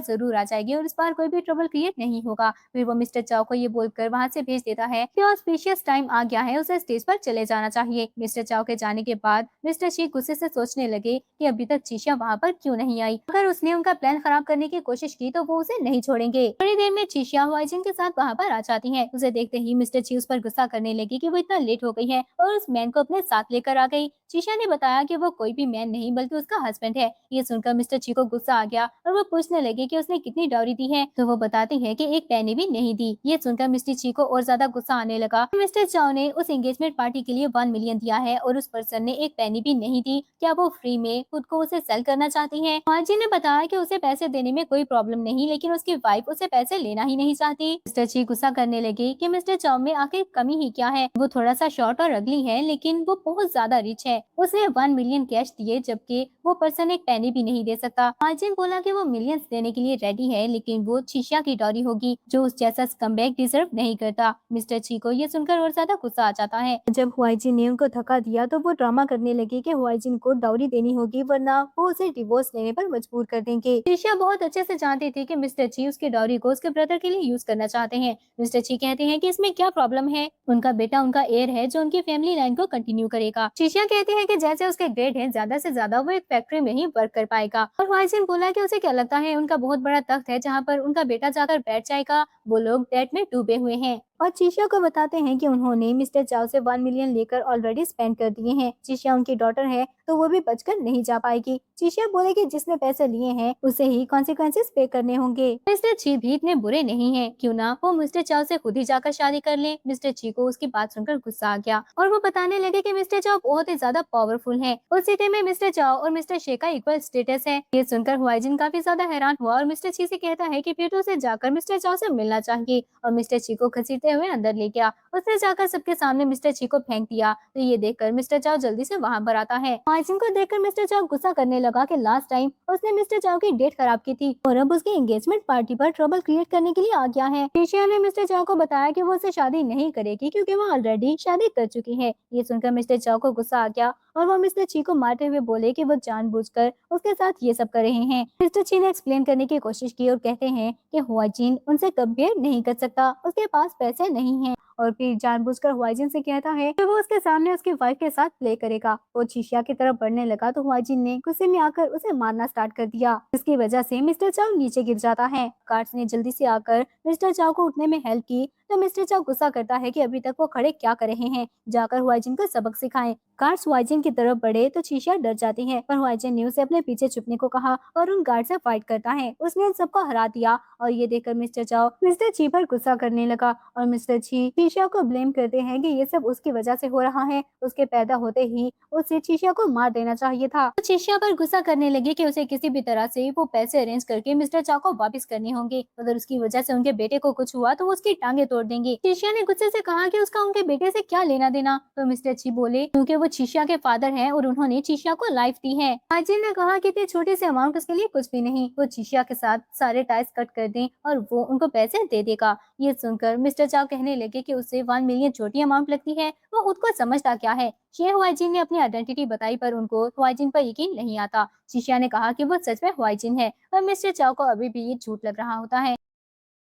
जरूर आ जाएगी और इस बार कोई भी ट्रबल क्रिएट नहीं होगा। फिर वो मिस्टर चाओ को ये बोलकर वहाँ से भेज देता है कि ऑस्पिशियस टाइम आ गया है, उसे स्टेज पर चले जाना चाहिए। मिस्टर चाओ के जाने के बाद मिस्टर ची गुस्से से सोचने लगे कि अभी तक चिशिया वहाँ पर क्यों नहीं आई। अगर उसने उनका प्लान खराब करने की कोशिश की तो वो उसे नहीं छोड़ेंगे। थोड़ी देर में चिशिया हुआजिन के साथ वहाँ पर आ जाती है। उसे देखते ही मिस्टर ची उस पर गुस्सा करने लगी कि वो इतना लेट हो गई है और उस मैन को अपने साथ लेकर आ गई। चिशिया ने बताया कि वो कोई भी मैन नहीं बल्कि उसका हस्बैंड है। ये सुनकर मिस्टर ची को गुस्सा आ गया और वो पूछने लगे कि उसने कितनी डॉरी दी है, तो वो बताती है कि 1 पैनी भी नहीं दी। ये सुनकर मिस्टर ची को और ज्यादा गुस्सा आने लगा। मिस्टर चाओ ने उस एंगेजमेंट पार्टी के लिए 1 मिलियन दिया है और उस पर्सन ने 1 पैनी भी नहीं दी। क्या वो फ्री में खुद को उसे सेल करना चाहती है? माजी ने बताया कि उसे पैसे देने में कोई प्रॉब्लम नहीं, लेकिन उसकी वाइफ उसे पैसे लेना ही नहीं चाहती। मिस्टर ची गुस्सा करने लगे कि मिस्टर चाओ में आखिर कमी ही क्या है। वो थोड़ा सा शॉर्ट और अगली है, लेकिन वो बहुत ज्यादा रिच है। उसने 1 मिलियन कैश दिए जबकि वो पर्सन 1 पैनी भी नहीं दे सकता। मार्जिन बोला कि वो मिलियंस देने के लिए रेडी है, लेकिन वो चिशिया की डॉरी होगी जो उस जैसा स्कम्बैग डिजर्व नहीं करता। मिस्टर ची को ये सुनकर और ज्यादा गुस्सा आ जाता है। जब हुआजिन ने उनको धक्का दिया तो वो ड्रामा करने लगी कि हुआजिन को डाउरी देनी होगी वरना वो उसे डिवोर्स लेने पर मजबूर कर देंगे। चिशिया बहुत अच्छे से जानती थी कि मिस्टर ची उसकी डॉरी को उसके ब्रदर के लिए यूज करना चाहते हैं। मिस्टर ची कहते हैं कि इसमें क्या प्रॉब्लम है, उनका बेटा उनका एयर है जो उनकी फैमिली लाइन को कंटिन्यू करेगा। चिशिया कहती है कि जैसे उसके ग्रेड है, ज्यादा से ज्यादा वो एक फैक्ट्री में ही वर्क कर पाएगा। और हुआजिन बोला कि उसे क्या लगता है उनका बहुत बड़ा तख्त है जहाँ पर उनका बेटा जाकर बैठ जाएगा। वो लोग डेट में डूबे हुए हैं और चिशिया को बताते हैं कि उन्होंने मिस्टर चाओ से 1 मिलियन लेकर ऑलरेडी स्पेंड कर दिए हैं। चिशिया उनकी डॉटर है तो वो भी बचकर नहीं जा पाएगी। चिशिया बोले कि जिसने पैसे लिए हैं उसे ही कॉन्सिक्वेंसेस पे करने होंगे। मिस्टर ची भी इतने बुरे नहीं है, क्यों ना वो मिस्टर चाओ से खुद ही जाकर शादी कर ले। मिस्टर ची को उसकी बात सुनकर गुस्सा आ गया और वो बताने लगे कि मिस्टर चाओ बहुत ही ज्यादा पावरफुल है। उस सिटी में मिस्टर चाओ और मिस्टर शे का इक्वल स्टेटस है। ये सुनकर हुआजिन काफी ज्यादा हैरान हुआ और मिस्टर ची से कहता है कि फिर तो उसे जाकर मिस्टर चाओ से मिलना चाहिए और मिस्टर ची को घसीटते हुए अंदर ले गया। उसने जाकर सबके सामने मिस्टर ची को फेंक दिया, तो ये देखकर मिस्टर चाओ जल्दी से वहाँ पर आता है। हुआजिन को देखकर मिस्टर चाओ गुस्सा करने लगा कि लास्ट टाइम उसने मिस्टर चाओ की डेट खराब की थी और अब उसकी एंगेजमेंट पार्टी पर ट्रबल क्रिएट करने के लिए आ गया है। चिशिया ने मिस्टर चाओ को बताया कि वो उससे शादी नहीं करेगी क्योंकि वो ऑलरेडी शादी कर चुकी है। ये सुनकर मिस्टर चाओ को गुस्सा आ गया और वो मिस्टर ची को मारते हुए बोले कि वो जानबूझकर उसके साथ ये सब कर रहे हैं। मिस्टर ची ने एक्सप्लेन करने की कोशिश की और कहते हैं कि हुआजिन उनसे कंपेयर नहीं कर सकता, उसके पास पैसे नहीं हैं। और फिर जानबूझकर हुआजिन से कहता है कि वो उसके सामने उसकी वाइफ के साथ प्ले करेगा। वो चिशिया की तरफ बढ़ने लगा तो हुआजिन ने गुस्से में आकर उसे मारना स्टार्ट कर दिया, जिसकी वजह से मिस्टर चाओ नीचे गिर जाता है। गार्ड्स ने जल्दी से आकर मिस्टर चाओ को उठने में हेल्प की तो मिस्टर चाओ गुस्सा करता है कि अभी तक वो खड़े क्या कर रहे हैं, जाकर हुआजिन को सबक सिखाएं। गार्ड्स हुआजिन की तरफ बढ़े तो चिशिया डर जाती है, पर हुआजिन ने उसे अपने पीछे छुपने को कहा और उन गार्ड से फाइट करता है। उसने उन सबको हरा दिया और ये देखकर मिस्टर चाओ मिस्टर ची पर गुस्सा करने लगा और मिस्टर ची चिशिया को ब्लेम करते हैं कि ये सब उसकी वजह से हो रहा है। उसके पैदा होते ही उसे चिशिया को मार देना चाहिए था। तो चिशिया पर गुस्सा करने लगे कि उसे किसी भी तरह से वो पैसे अरेंज करके मिस्टर चाओ को वापस करने होंगे। अगर उसकी वजह से उनके बेटे को कुछ हुआ तो वो उसकी टांगे तोड़ देंगे। चिशिया ने गुस्से से कहा कि उसका उनके बेटे से क्या लेना देना, तो मिस्टर ची बोले क्योंकि वो चिशिया के फादर हैं और उन्होंने चिशिया को लाइफ दी है। हाजिन ने कहा कि इतने छोटे से अमाउंट उसके लिए कुछ भी नहीं, वो चिशिया के साथ सारे टाइज कट कर दें और वो उनको पैसे दे देगा। ये सुनकर मिस्टर चाओ कहने लगे कि उसे 1 मिलियन छोटी अमाउंट लगती है, वो खुद को समझता क्या है। शेर हुआजिन ने अपनी आइडेंटिटी बताई पर उनको हुआजिन पर यकीन नहीं आता। चिशिया ने कहा कि वो सच में हुआजिन है और मिस्टर चाओ को अभी भी ये झूठ लग रहा होता है।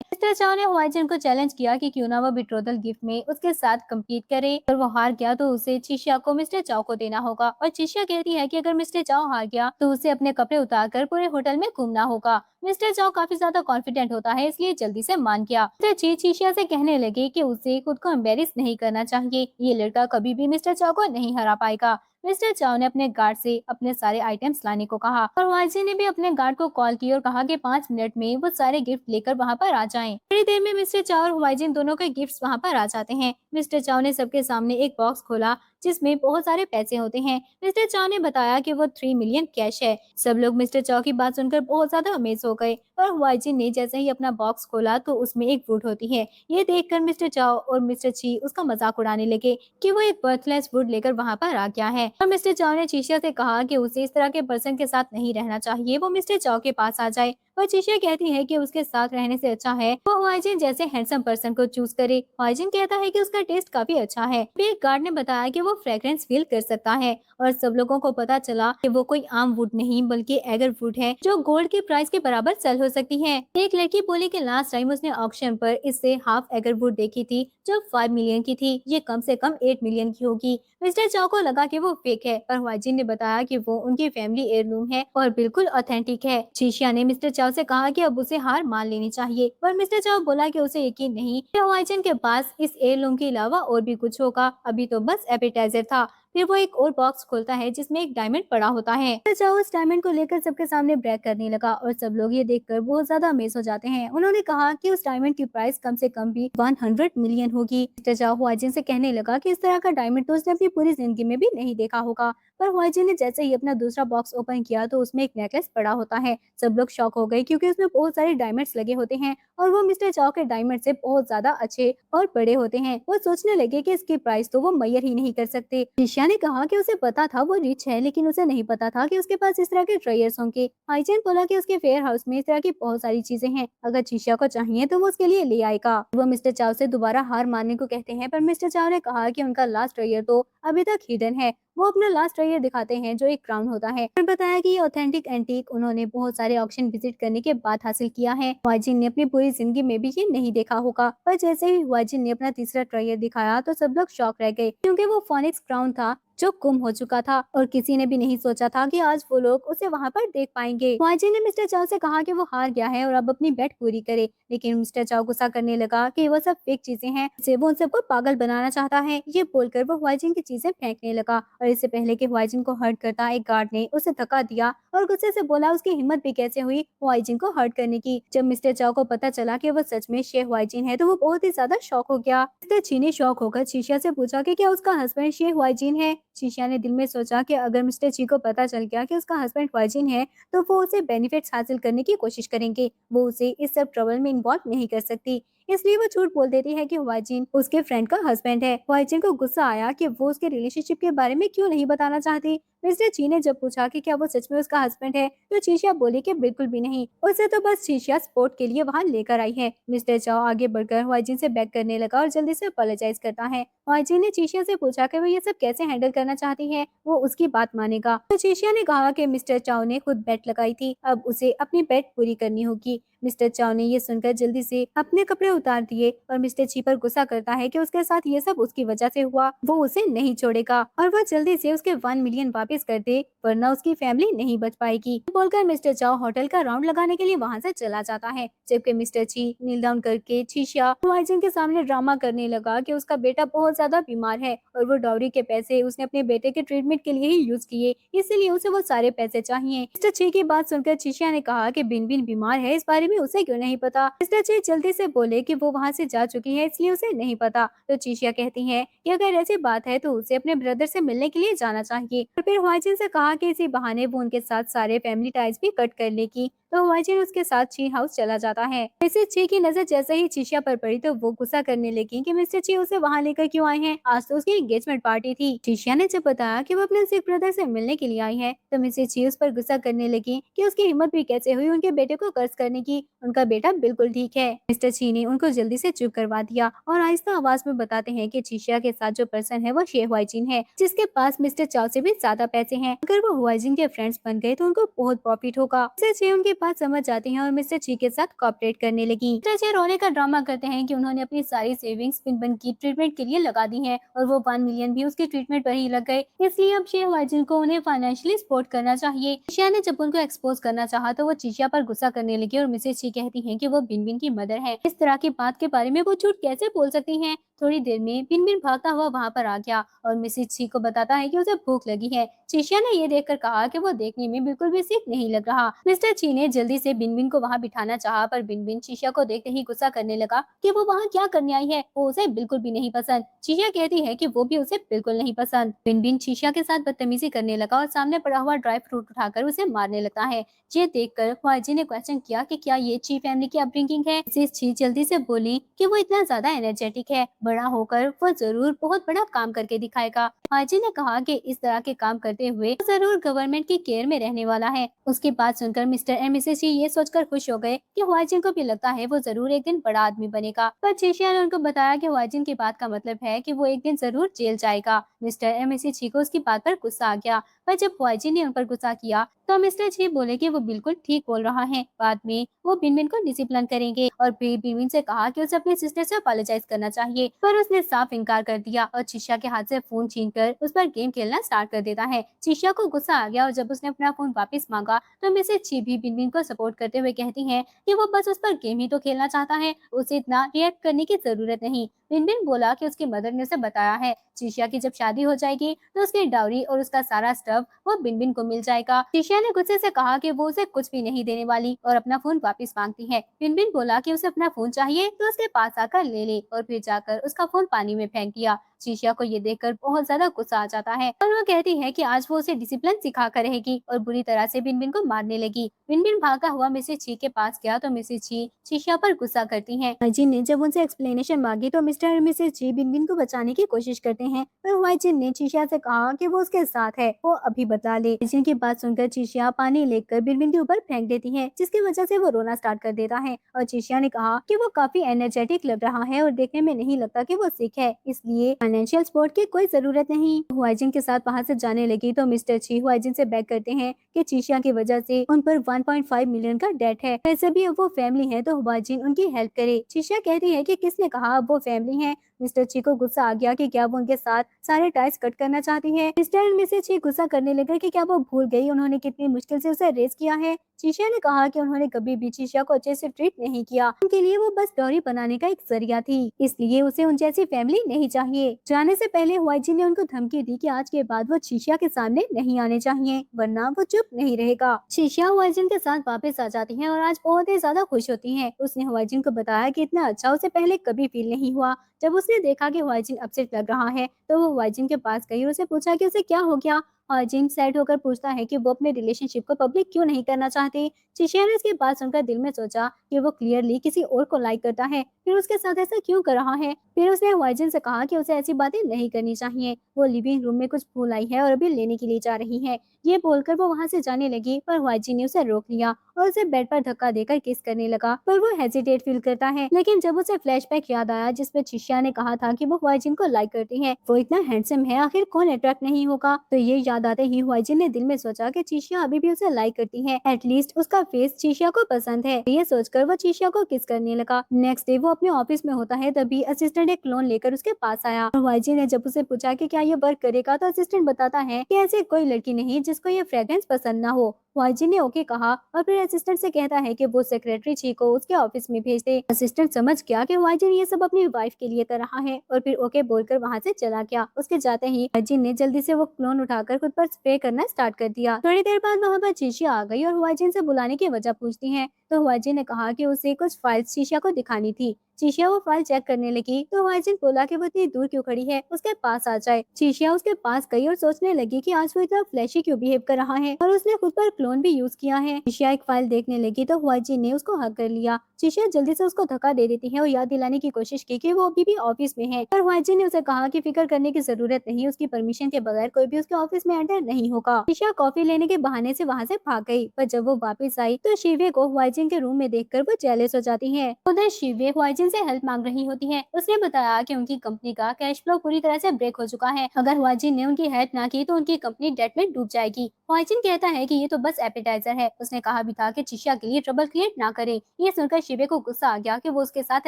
मिस्टर चाओ ने हुआजिन को चैलेंज किया कि क्यों ना वो बिट्रोदल गिफ्ट में उसके साथ कम्पीट करे, और वो हार गया तो उसे चिशिया को मिस्टर चाओ को देना होगा। और चिशिया कहती है कि अगर मिस्टर चाओ हार गया तो उसे अपने कपड़े उतारकर पूरे होटल में घूमना होगा। मिस्टर चाओ काफी ज्यादा कॉन्फिडेंट होता है, इसलिए जल्दी से मान गया। मिस्टर ची चिशिया से कहने लगे कि उसे खुद को एम्बेरस नहीं करना चाहिए, ये लड़का कभी भी मिस्टर चाओ को नहीं हरा पाएगा। मिस्टर चाओ ने अपने गार्ड से अपने सारे आइटम्स लाने को कहा और हुआजिन ने भी अपने गार्ड को कॉल की और कहा कि 5 मिनट में वो सारे गिफ्ट लेकर वहाँ पर आ जाएं। थोड़ी देर में मिस्टर चाओ और हुआजिन दोनों के गिफ्ट्स वहाँ पर आ जाते हैं। मिस्टर चाओ ने सबके सामने एक बॉक्स खोला जिसमें बहुत सारे पैसे होते हैं। मिस्टर चाव ने बताया कि वो 3 मिलियन कैश है। सब लोग मिस्टर चाव की बात सुनकर बहुत ज्यादा अमेज हो गए और हुआइजिन ने जैसे ही अपना बॉक्स खोला तो उसमें एक वुड होती है। ये देखकर मिस्टर चाव और मिस्टर ची उसका मजाक उड़ाने लगे कि वो एक बर्थलेस वुड लेकर वहाँ पर आ गया है। और मिस्टर चाव ने चीशिया से कहा कि उसे इस तरह के पर्सन के साथ नहीं रहना चाहिए, वो मिस्टर चाव के पास आ जाए। और चीशिया कहती है कि उसके साथ रहने से अच्छा है वो हुआइजिन जैसे हैंडसम पर्सन को चूज करे। हुआइजिन कहता है कि उसका टेस्ट काफी अच्छा है। फिर एक गार्ड ने बताया कि वो फ्रेग्रेंस फील कर सकता है और सब लोगों को पता चला कि वो कोई आम वुड नहीं बल्कि एगर वुड है जो गोल्ड के प्राइस के बराबर सेल हो सकती है। एक लड़की बोली कि लास्ट टाइम उसने ऑक्शन पर इससे हाफ एगर वुड देखी थी जो 5 मिलियन की थी, ये कम से कम 8 मिलियन की होगी। मिस्टर चाव को लगा कि वो फेक है पर हुआइजिन ने बताया कि वो उनकी फैमिली हेirloom है और बिल्कुल ऑथेंटिक है। चीशिया ने मिस्टर चाव से कहा कि अब उसे हार मान लेनी चाहिए पर मिस्टर चाव बोला कि उसे यकीन नहीं कि हुआइजिन के पास इस हेirloom के अलावा और भी कुछ होगा, अभी तो बस एपेटाइजर था। फिर वो एक और बॉक्स खोलता है जिसमें एक डायमंड पड़ा होता है। मिस्टर चाव उस डायमंड को लेकर सबके सामने ब्रैग करने लगा और सब लोग ये देखकर बहुत ज्यादा अमेज हो जाते हैं। उन्होंने कहा कि उस डायमंड की प्राइस कम से कम भी 100 मिलियन होगी। मिस्टर चाव हुआइजिन से कहने लगा कि इस तरह का डायमंड तो उसने अपनी पूरी जिंदगी में भी नहीं देखा होगा। पर हुआइजिन ने जैसे ही अपना दूसरा बॉक्स ओपन किया तो उसमें एक नेकलेस पड़ा होता है। सब लोग शॉक हो गए क्योंकि उसमें बहुत सारे डायमंड्स लगे होते हैं और वो मिस्टर चाव के डायमंड से बहुत ज्यादा अच्छे और बड़े होते हैं। वो सोचने लगे कि इसकी प्राइस तो वो मैयर ही नहीं कर सकते। शीशा ने कहा कि उसे पता था वो रिच है लेकिन उसे नहीं पता था कि उसके पास इस तरह के ट्रेयर्स होंगे। हाइजेन बोला कि उसके फेयर हाउस में इस तरह की बहुत सारी चीजें हैं, अगर शीशा को चाहिए तो वो उसके लिए ले आएगा। वो मिस्टर चाव से दोबारा हार मानने को कहते हैं पर मिस्टर चाव ने कहा कि उनका लास्ट ट्रेयर तो अभी तक हिडन है। वो अपना लास्ट ट्रेयर दिखाते हैं जो एक क्राउन होता है और बताया कि ये ऑथेंटिक एंटीक उन्होंने बहुत सारे ऑक्शन विजिट करने के बाद हासिल किया है। वाजिन ने अपनी पूरी जिंदगी में भी ये नहीं देखा होगा पर जैसे ही वाजिन ने अपना तीसरा ट्रेयर दिखाया तो सब लोग शॉक रह गए क्योंकि वो फोनिक्स क्राउन था जो गुम हो चुका था और किसी ने भी नहीं सोचा था कि आज वो लोग उसे वहाँ पर देख पाएंगे। वाजिन ने मिस्टर चाव से कहा कि वो हार गया है और अब अपनी बेट पूरी करे, लेकिन मिस्टर चाव गुस्सा करने लगा कि वो सब फेक चीजें हैं, इसे वो उन सबको पागल बनाना चाहता है। ये बोलकर वो वाजिन की चीजें फेंकने लगा और इससे पहले कि वाजिन को हर्ट करता एक गार्ड ने उसे धक्का दिया और गुस्से से बोला उसकी हिम्मत भी कैसे हुई वाजिन को हर्ट करने की। जब मिस्टर चाव को पता चला कि वो सच में शेख वाजिन है तो वो बहुत ही ज्यादा शॉक हो गया। मिस्टर ची ने शॉक होकर शीशा से पूछा कि क्या उसका हस्बैंड शेख वाजिन है। शीशा ने दिल में सोचा कि अगर मिस्टर ची को पता चल गया कि उसका हस्बैंड वाजिन है तो वो उसे बेनिफिट्स हासिल करने की कोशिश करेंगे, वो उसे इस सब ट्रबल में इन्वॉल्व नहीं कर सकती, इसलिए वो झूठ बोल देती है कि वाजिन उसके फ्रेंड का हस्बैंड है। वाजिन को गुस्सा आया कि वो उसके रिलेशनशिप के बारे में क्यों नहीं बताना चाहती। मिस्टर ची ने जब पूछा कि क्या वो सच में उसका हस्बैंड है तो शीशा बोली कि बिल्कुल भी नहीं, उसे तो बस शीशा स्पोर्ट के लिए वहाँ लेकर आई है। मिस्टर चाव आगे बढ़कर वाजिन से बैक करने लगा और जल्दी से अपोलोजाइज करता है। वाजिन ने शीशा से पूछा कि वो ये सब कैसे हैंडल करना चाहती है, वो उसकी बात मानेगा। तो शीशा ने कहा कि मिस्टर चाव ने खुद बेट लगाई थी, अब उसे अपनी बेट पूरी करनी होगी। मिस्टर चाव ने ये सुनकर जल्दी से अपने कपड़े उतार दिए और मिस्टर ची पर गुस्सा करता है कि उसके साथ ये सब उसकी वजह से हुआ, वो उसे नहीं छोड़ेगा और वो जल्दी से उसके 1 मिलियन वापस कर दे वरना उसकी फैमिली नहीं बच पाएगी। बोलकर मिस्टर चाव होटल का राउंड लगाने के लिए वहाँ से चला जाता है, जबकि मिस्टर ची नील डाउन करके शीशा वाइजन के सामने ड्रामा करने लगा कि उसका बेटा बहुत ज्यादा बीमार है और वो डाउरी के पैसे उसने अपने बेटे के ट्रीटमेंट के लिए ही यूज किए, इसीलिए उसे वो सारे पैसे चाहिए। मिस्टर ची की बात सुनकर शीशा ने कहा कि बिन बिन बीमार है, इस बारे में उसे क्यों नहीं पता। मिस्टर ची जल्दी से बोले कि वो वहाँ से जा चुकी है इसलिए उसे नहीं पता। तो चीशिया कहती है कि अगर ऐसी बात है तो उसे अपने ब्रदर से मिलने के लिए जाना चाहिए और फिर हुआजिन से कहा कि इसी बहाने वो उनके साथ सारे फैमिली टाइज भी कट कर लेगी। तो हुआजिन उसके साथ ची हाउस चला जाता है। मिस्टर ची की नजर जैसे ही चीशिया पर पड़ी तो वो गुस्सा करने लगी कि मिस्टर ची उसे वहाँ लेकर क्यों आए हैं, आज तो उसकी एंगेजमेंट पार्टी थी। चीशिया ने जब बताया कि वो अपने सिख ब्रदर से मिलने के लिए आई है तो मिस्टर ची उस पर गुस्सा करने लगी कि उसकी हिम्मत भी कैसे हुई उनके बेटे को कर्ज करने की, उनका बेटा बिल्कुल ठीक है। मिस्टर ची ने उनको जल्दी से चुप करवा दिया और आहिस्ता आवाज में बताते हैं कि चीशिया के साथ जो पर्सन है वो शेख वाइजिन है जिसके पास मिस्टर चाव से भी ज्यादा पैसे हैं, अगर वो हुआजिन के फ्रेंड्स बन गए तो उनको बहुत प्रॉफिट होगा। मिस्टर ची उनकी बात समझ जाती हैं और मिस्टर ची के साथ कोऑपरेट करने लगी। मिस्टर ची रोने का ड्रामा करते हैं कि उन्होंने अपनी सारी सेविंग्स पिन की ट्रीटमेंट के लिए लगा दी है और वो 1 मिलियन भी उसकी ट्रीटमेंट पर ही लग गए, इसलिए अब शेख वाइजिन को उन्हें फाइनेंशियली सपोर्ट करना चाहिए। चीशिया ने जब उनको एक्सपोज करना चाहा तो वो चीशिया पर गुस्सा करने लगी और मिसेस ची कहती हैं कि वो बिन बिन की मदर है, इस तरह की बात के बारे में वो झूठ कैसे बोल सकती हैं। थोड़ी देर में बिनबिन भागता हुआ वहाँ पर आ गया और मिसेज ची को बताता है कि उसे भूख लगी है। चिशिया ने ये देखकर कहा कि वो देखने में बिल्कुल भी सिक नहीं लग रहा। मिस्टर ची ने जल्दी से बिनबिन को वहाँ बिठाना चाहा, पर बिनबिन चिशिया को देखते ही गुस्सा करने लगा कि वो वहाँ क्या करने आई है, वो उसे बिल्कुल भी नहीं पसंद। चिशिया कहती है कि वो भी उसे बिल्कुल नहीं पसंद। बिनबिन चिशिया के साथ बदतमीजी करने लगा और सामने पड़ा हुआ ड्राई फ्रूट उठाकर उसे मारने लगता है। ये देखकर ख्वाजी ने क्वेश्चन किया कि क्या ये ची फैमिली की अपब्रिंगिंग है। मिसेस ची जल्दी से बोली कि वो इतना ज्यादा एनर्जेटिक है, बड़ा होकर वो जरूर बहुत बड़ा काम करके दिखाएगा। ख्वाजी ने कहा कि इस तरह के काम करते हुए वो जरूर गवर्नमेंट की केयर में रहने वाला है। उसकी बात सुनकर मिस्टर एंड मिसेस ची ये सोचकर खुश हो गए कि ख्वाजिन को भी लगता है वो जरूर एक दिन बड़ा आदमी बनेगा। पर चिशिया ने उनको बताया कि ख्वाजिन की बात का मतलब है कि वो एक दिन जरूर जेल जाएगा। मिस्टर एंड मिसेस ची को उसकी बात पर गुस्सा आ गया, पर जब ख्वाजी ने उन पर गुस्सा किया तो मिस्टर ची बोले कि वो बिल्कुल ठीक बोल रहा है, बाद में वो बिनबिन को डिसिप्लिन करेंगे। और फिर बिनबिन से कहा कि उसे अपने सिस्टर से अपोलोजाइज करना चाहिए, पर उसने साफ इनकार कर दिया और चिशिया के हाथ से फोन छीनकर उस पर गेम खेलना स्टार्ट कर देता है। चिशिया को गुस्सा आ गया और जब उसने अपना फोन वापस मांगा तो मिसेज ची भी बिनबिन को सपोर्ट करते हुए कहती है कि वो बस उस पर गेम ही तो खेलना चाहता है, उसे इतना रिएक्ट करने की जरूरत नहीं। बिनबिन बोला कि उसकी मदर ने उसे बताया है चिशिया की जब शादी हो जाएगी तो उसकी डाउरी और उसका सारा स्टफ वो बिनबिन को मिल जाएगा। चिशिया ने गुस्से से कहा कि वो उसे कुछ भी नहीं देने वाली और अपना फोन वापस मांगती है। बिनबिन बोला कि उसे अपना फोन चाहिए तो उसके पास आकर ले ले और फिर जाकर उसका फोन पानी में फेंक दिया। चिशिया को ये देखकर बहुत ज्यादा गुस्सा आ जाता है और वो कहती है कि आज वो उसे डिसिप्लिन सिखा कर रहेगी और बुरी तरह से बिनबिन को मारने लगी। बिनबिन भागा हुआ मिसेज ची के पास गया तो मिसेज ची चिशिया पर गुस्सा करती हैं। हाइजिन ने जब उनसे एक्सप्लेनेशन मांगी तो मिस्टर और मिसेज ची बिनबिन को बचाने की कोशिश करते हैं, पर हाइजिन ने चिशिया से कहा कि वो उसके साथ है, वो अभी बता ले। हाइजिन की बात सुनकर चिशिया पानी लेकर बिनबिन के ऊपर फेंक देती है, जिसकी वजह से वो रोना स्टार्ट कर देता है और चिशिया ने कहा कि वो काफी एनर्जेटिक लग रहा है और देखने में नहीं लगता कि वो सिक है, इसलिए फाइनेंशियल सपोर्ट की कोई जरूरत नहीं। हुआजिन के साथ वहाँ से जाने लगी तो मिस्टर ची हुआजिन से बेग करते हैं कि चिशिया की वजह से उन पर 1.5 मिलियन का डेट है, वैसे भी अब वो फैमिली है तो हुआजिन उनकी हेल्प करे। चिशिया कहती है कि किसने कहा अब वो फैमिली है। मिस्टर ची को गुस्सा आ गया कि क्या वो उनके साथ सारे टाइज कट करना चाहती है। मिस्टर एंड मिसेज ची गुस्सा करने लगे कि क्या वो भूल गई उन्होंने कितनी मुश्किल से उसे रेस किया है। चिशिया ने कहा कि उन्होंने कभी भी चिशिया को अच्छे से ट्रीट नहीं किया, उनके लिए वो बस डॉरी बनाने का एक जरिया थी, इसलिए उसे उन जैसी फैमिली नहीं चाहिए। जाने से पहले हुआजी ने उनको धमकी दी कि आज के बाद वो चिशिया के सामने नहीं आने चाहिए वरना वो चुप नहीं रहेगा। चिशिया हुआजिन के साथ वापस आ जाती है और आज बहुत ही ज्यादा खुश होती है। उसने हुआजिन को बताया कि इतना अच्छा उसे पहले कभी फील नहीं हुआ। जब उसने देखा कि हुआजिन अपसेट लग रहा है तो वो हुआजिन के पास गई और उसे पूछा कि उसे क्या हो गया। जिन सैड होकर पूछता है कि वो अपने रिलेशनशिप को पब्लिक क्यों नहीं करना चाहते। चिशिया ने इसकी बात सुनकर दिल में सोचा कि वो क्लियरली किसी और को लाइक करता है, फिर उसके साथ ऐसा क्यों कर रहा है। फिर उसने वाइजन से कहा कि उसे ऐसी बातें नहीं करनी चाहिए, वो लिविंग रूम में कुछ भूल आई है और अभी लेने के लिए जा रही है। ये बोलकर वो वहाँ से जाने लगी, पर वाइजन ने उसे रोक लिया और उसे बेड पर धक्का देकर किस करने लगा, पर वो हेजिटेट फील करता है। लेकिन जब उसे फ्लैशबैक याद आया जिसमें चिशिया ने कहा था कि वो वाइजन को लाइक करती है, वो इतना हैंडसम है, आखिर कौन अट्रैक्ट नहीं होगा। तो ये याद आते ही वाइजन ने दिल में सोचा कि चिशिया अभी भी उसे लाइक करती है, एटलीस्ट उसका फेस चिशिया को पसंद है। ये सोचकर वो चिशिया को किस करने लगा। नेक्स्ट डे वो अपने ऑफिस में होता है, तभी असिस्टेंट एक क्लोन लेकर उसके पास आया। वाइजन ने जब उसे पूछा कि क्या ये वर्क करेगा तो असिस्टेंट बताता है कि ऐसी कोई लड़की नहीं जिसको ये फ्रेग्रेंस पसंद ना हो। वाइजन ने ओके कहा और फिर असिस्टेंट से कहता है कि वो सेक्रेटरी ची को उसके ऑफिस में भेज दे। असिस्टेंट समझ गया कि वाइजन ये सब अपनी वाइफ के लिए कर रहा है और फिर ओके बोलकर वहाँ से चला गया। उसके जाते ही वाइजन ने जल्दी से वो क्लोन उठाकर खुद पर स्प्रे करना स्टार्ट कर दिया। थोड़ी देर बाद वहाँ पर चिशिया आ गई और वाइजन से बुलाने की वजह पूछती है तो वाइजन ने कहा कि उसे कुछ फाइल्स चिशिया को दिखानी थी। चिशिया वो फाइल चेक करने लगी तो वाइजन बोला कि वो इतनी दूर क्यों खड़ी है, उसके पास आ जाए। चिशिया उसके पास गई और सोचने लगी कि आज वो इतना फ्लैशी क्यों बिहेव कर रहा है और उसने खुद पर क्लोन भी यूज किया है। चिशिया एक फाइल देखने लगी तो वाइजन ने उसको हक कर लिया। चिशिया जल्दी से उसको धक्का दे देती है और याद दिलाने की कोशिश की कि वो अभी भी ऑफिस में है, पर वाइजन ने उसे कहा कि फिक्र करने की जरूरत नहीं, उसकी परमिशन के बगैर कोई भी उसके ऑफिस में एंटर नहीं होगा। चिशिया कॉफी लेने के बहाने से वहाँ से भाग गई, पर जब वो वापस आई तो शिवे को वाइजन के रूम में देखकर वो जेलस हो जाती है। उधर शिवे वाइजन से हेल्प मांग रही होती है। उसने बताया कि उनकी कंपनी का कैश फ्लो पूरी तरह से ब्रेक हो चुका है, अगर वाइजन ने उनकी हेल्प ना की तो उनकी कंपनी डेट में डूब जाएगी। वाइजन कहता है कि ये तो बस एपेटाइजर है, उसने कहा भी था कि चिशिया के लिए ट्रबल क्रिएट ना करे। ये सुनकर शिवे को गुस्सा आ गया कि वो उसके साथ